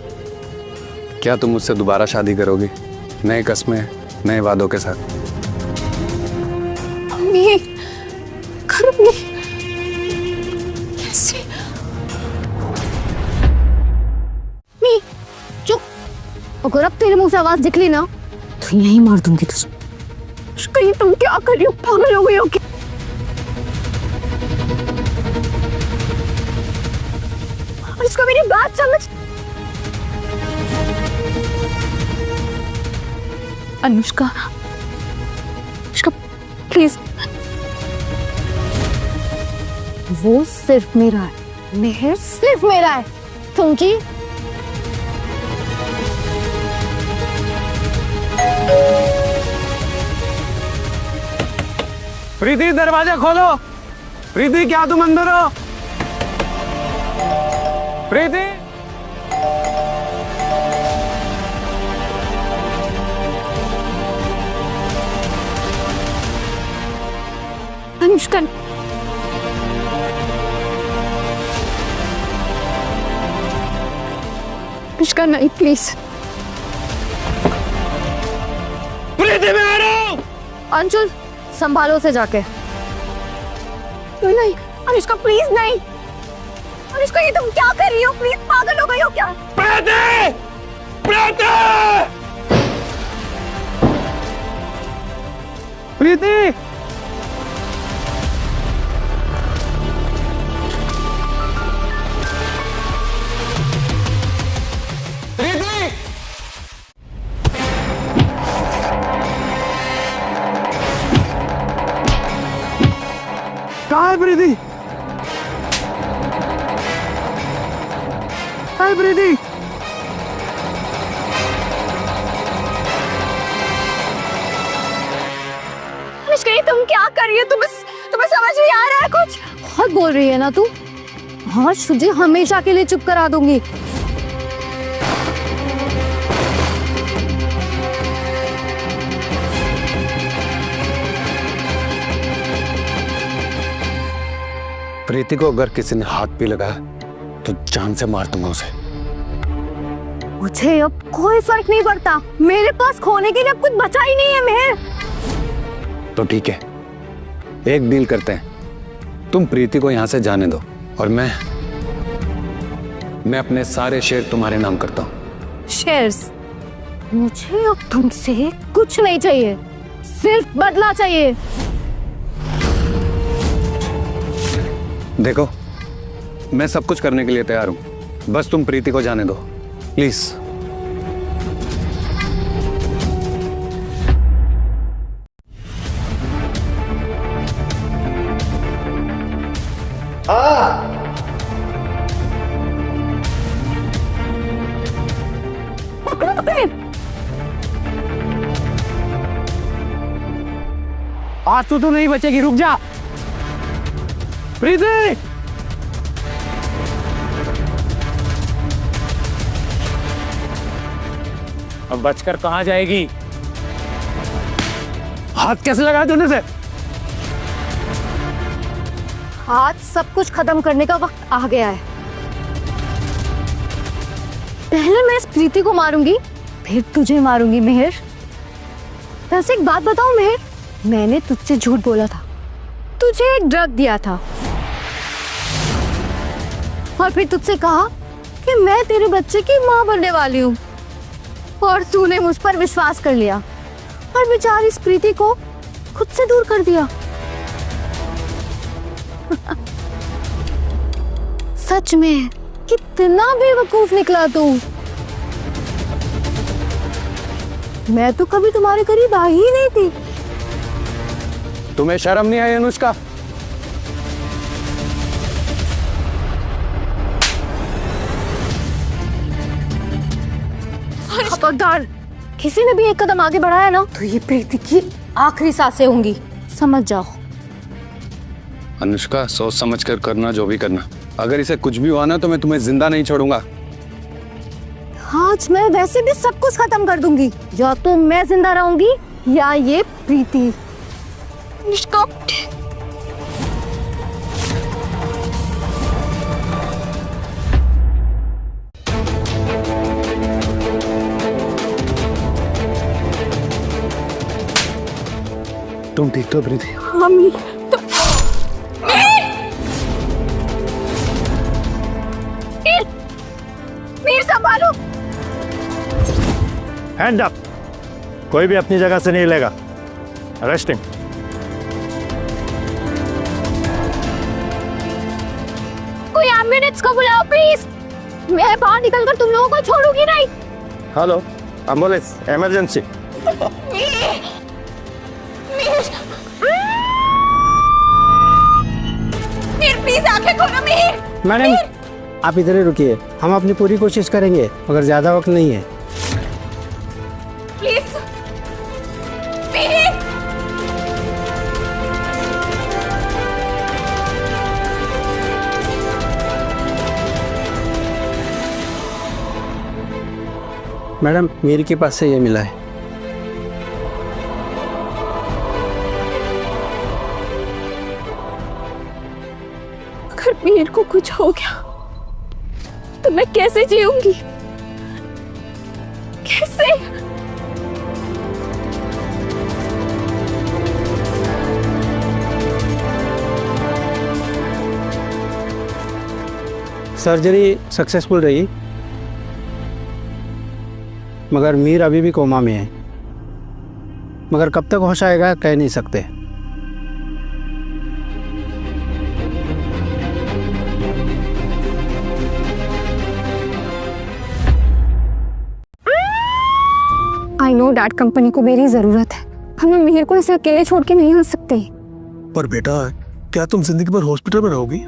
क्या तुम मुझसे दोबारा शादी करोगी? नए कस्में, नए वादों के साथ।
नहीं करूंगी। कैसे? नहीं, चुप। अगर अब तेरे मुंह से आवाज निकली ना तो यहीं मार दूंगी तुझे। कहीं तुम क्या कर रही हो? पागल हो गई हो क्या? इसको मेरी बात समझ। अनुष्का, प्लीज। वो सिर्फ मेरा है, मेहर सिर्फ मेरा है। तुमकी
प्रीति, दरवाजा खोलो। प्रीति, क्या तुम अंदर हो? प्रीति,
अनुष्का, अनुष्का नहीं, प्लीज।
प्रीति, मैं आ रहा हूं।
अंशुल, संभालो से जाके। नहीं अनुष्का, प्लीज नहीं। अनुष्का, ये तुम क्या कर रही हो? प्लीज, पागल हो गई हो क्या?
प्रीति, प्रीति, प्रीति। कहाँ है प्रीति? कहाँ है प्रीति?
अनुष्का, तुम क्या कर रही हो? तुम्हें समझ नहीं आ रहा है कुछ? बहुत बोल रही है ना तू। हाँ, तुझे हमेशा के लिए चुप करा दूंगी।
प्रीति को अगर किसी ने हाथ भी लगाया तो जान से मार दूंगा उसे।
मुझे अब कोई फर्क नहीं पड़ता। मेरे पास खोने के लिए अब कुछ बचा ही नहीं है मेहर।
तो ठीक है, एक डील करते हैं। तुम प्रीति को यहां से जाने दो और मैं अपने सारे शेयर तुम्हारे नाम करता हूं।
शेयर्स? मुझे अब तुमसे कुछ नहीं चाहिए, सिर्फ बदला चाहिए।
देखो, मैं सब कुछ करने के लिए तैयार हूं, बस तुम प्रीति को जाने दो प्लीज।
आज तो तू नहीं बचेगी, रुक जा। प्रीति, अब बचकर कहां जाएगी? हाथ कैसे लगाया तूने से?
आज सब कुछ खत्म करने का वक्त आ गया है। पहले मैं इस प्रीति को मारूंगी, फिर तुझे मारूंगी मेहर। वैसे एक बात बताऊं मेहर, मैंने तुझसे झूठ बोला था। तुझे एक ड्रग दिया था और फिर तुझसे कहा कि मैं तेरे बच्चे की माँ बनने वाली हूँ, और तूने मुझ पर विश्वास कर लिया और बेचारी इस प्रीति को खुद से दूर कर दिया। सच में कितना बेवकूफ निकला तू। मैं तो कभी तुम्हारे करीब आई ही नहीं थी,
तुम्हें शर्म नहीं आई अनुष्का?
खबरदार, किसी ने भी एक कदम आगे बढ़ाया ना तो ये प्रीति की आखिरी सांसें होंगी, समझ जाओ।
अनुष्का, सोच समझ कर करना जो भी करना। अगर इसे कुछ भी हुआ ना तो मैं तुम्हें जिंदा नहीं छोड़ूंगा।
आज मैं वैसे भी सब कुछ खत्म कर दूंगी, या तो मैं जिंदा रहूंगी या ये प्रीति। अनुष्का,
तुम ठीक तो प्रीति?
हाँ मीर संभालो।
Hand up. कोई भी अपनी जगह से नहीं लेगा। अरेस्टिंग।
कोई एम्बुलेंस को बुलाओ प्लीज, मैं बाहर निकलकर तुम लोगों को छोड़ूंगी नहीं।
Hello, ambulance, emergency.
प्लीज आंखें खोलो मीर।
मैडम आप इधर ही रुकिए, हम अपनी पूरी कोशिश करेंगे मगर ज्यादा वक्त नहीं है।
प्लीज मीर।
मैडम मीर के पास से ये मिला है।
अगर मीर को कुछ हो गया तो मैं कैसे जीऊंगी? कैसे?
सर्जरी सक्सेसफुल रही मगर मीर अभी भी कोमा में है, मगर कब तक होश आएगा कह नहीं सकते।
आई नो डैड, कंपनी को मेरी जरूरत है, हम मीर को इसे अकेले छोड़ के नहीं आ सकते।
पर बेटा, क्या तुम जिंदगी भर हॉस्पिटल में रहोगी?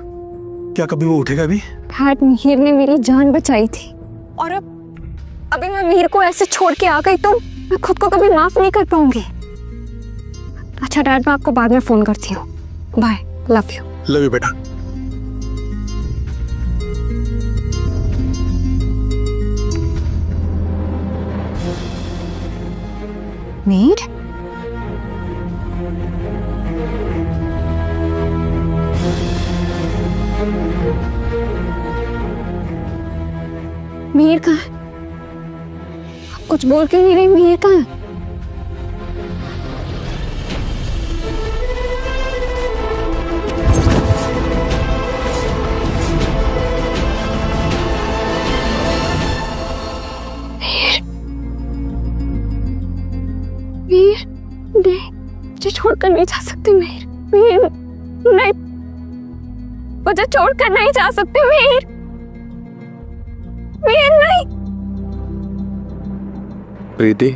क्या कभी वो उठेगा भी?
डैड, मीर ने मेरी जान बचाई थी और अब अभी मैं मीर को ऐसे छोड़ के आ गई तो मैं खुद को कभी माफ नहीं कर पाऊंगी। अच्छा डैड, मैं आपको बाद में फोन करती हूँ। Bye, love you.
Love you बेटा।
मीर, मीर कहाँ है? आप कुछ बोल के नहीं रही, मीर कहाँ है? मीर, नहीं, मुझे छोड़कर नहीं जा सकते मीर। मीर, नहीं, मुझे छोड़कर नहीं जा सकते मीर। मीर, नहीं।
प्रीति,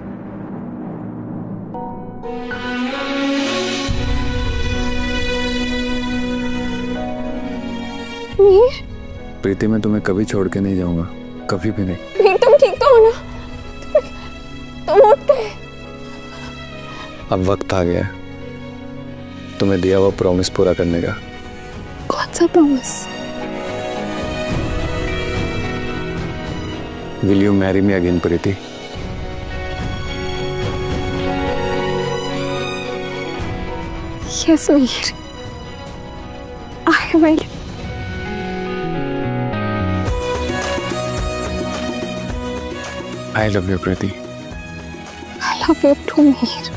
मीर,
प्रीति मैं तुम्हें कभी छोड़ के नहीं जाऊंगा, कभी भी नहीं।
मीर, तुम ठीक तो हो ना? तुम उठ गए?
अब वक्त आ गया है तुम्हें दिया हुआ प्रॉमिस पूरा करने का।
कौन सा promise?
Will you marry me again, Preeti?
Yes, Mir, I will.
I love you, Preeti.
I love you too, Mir.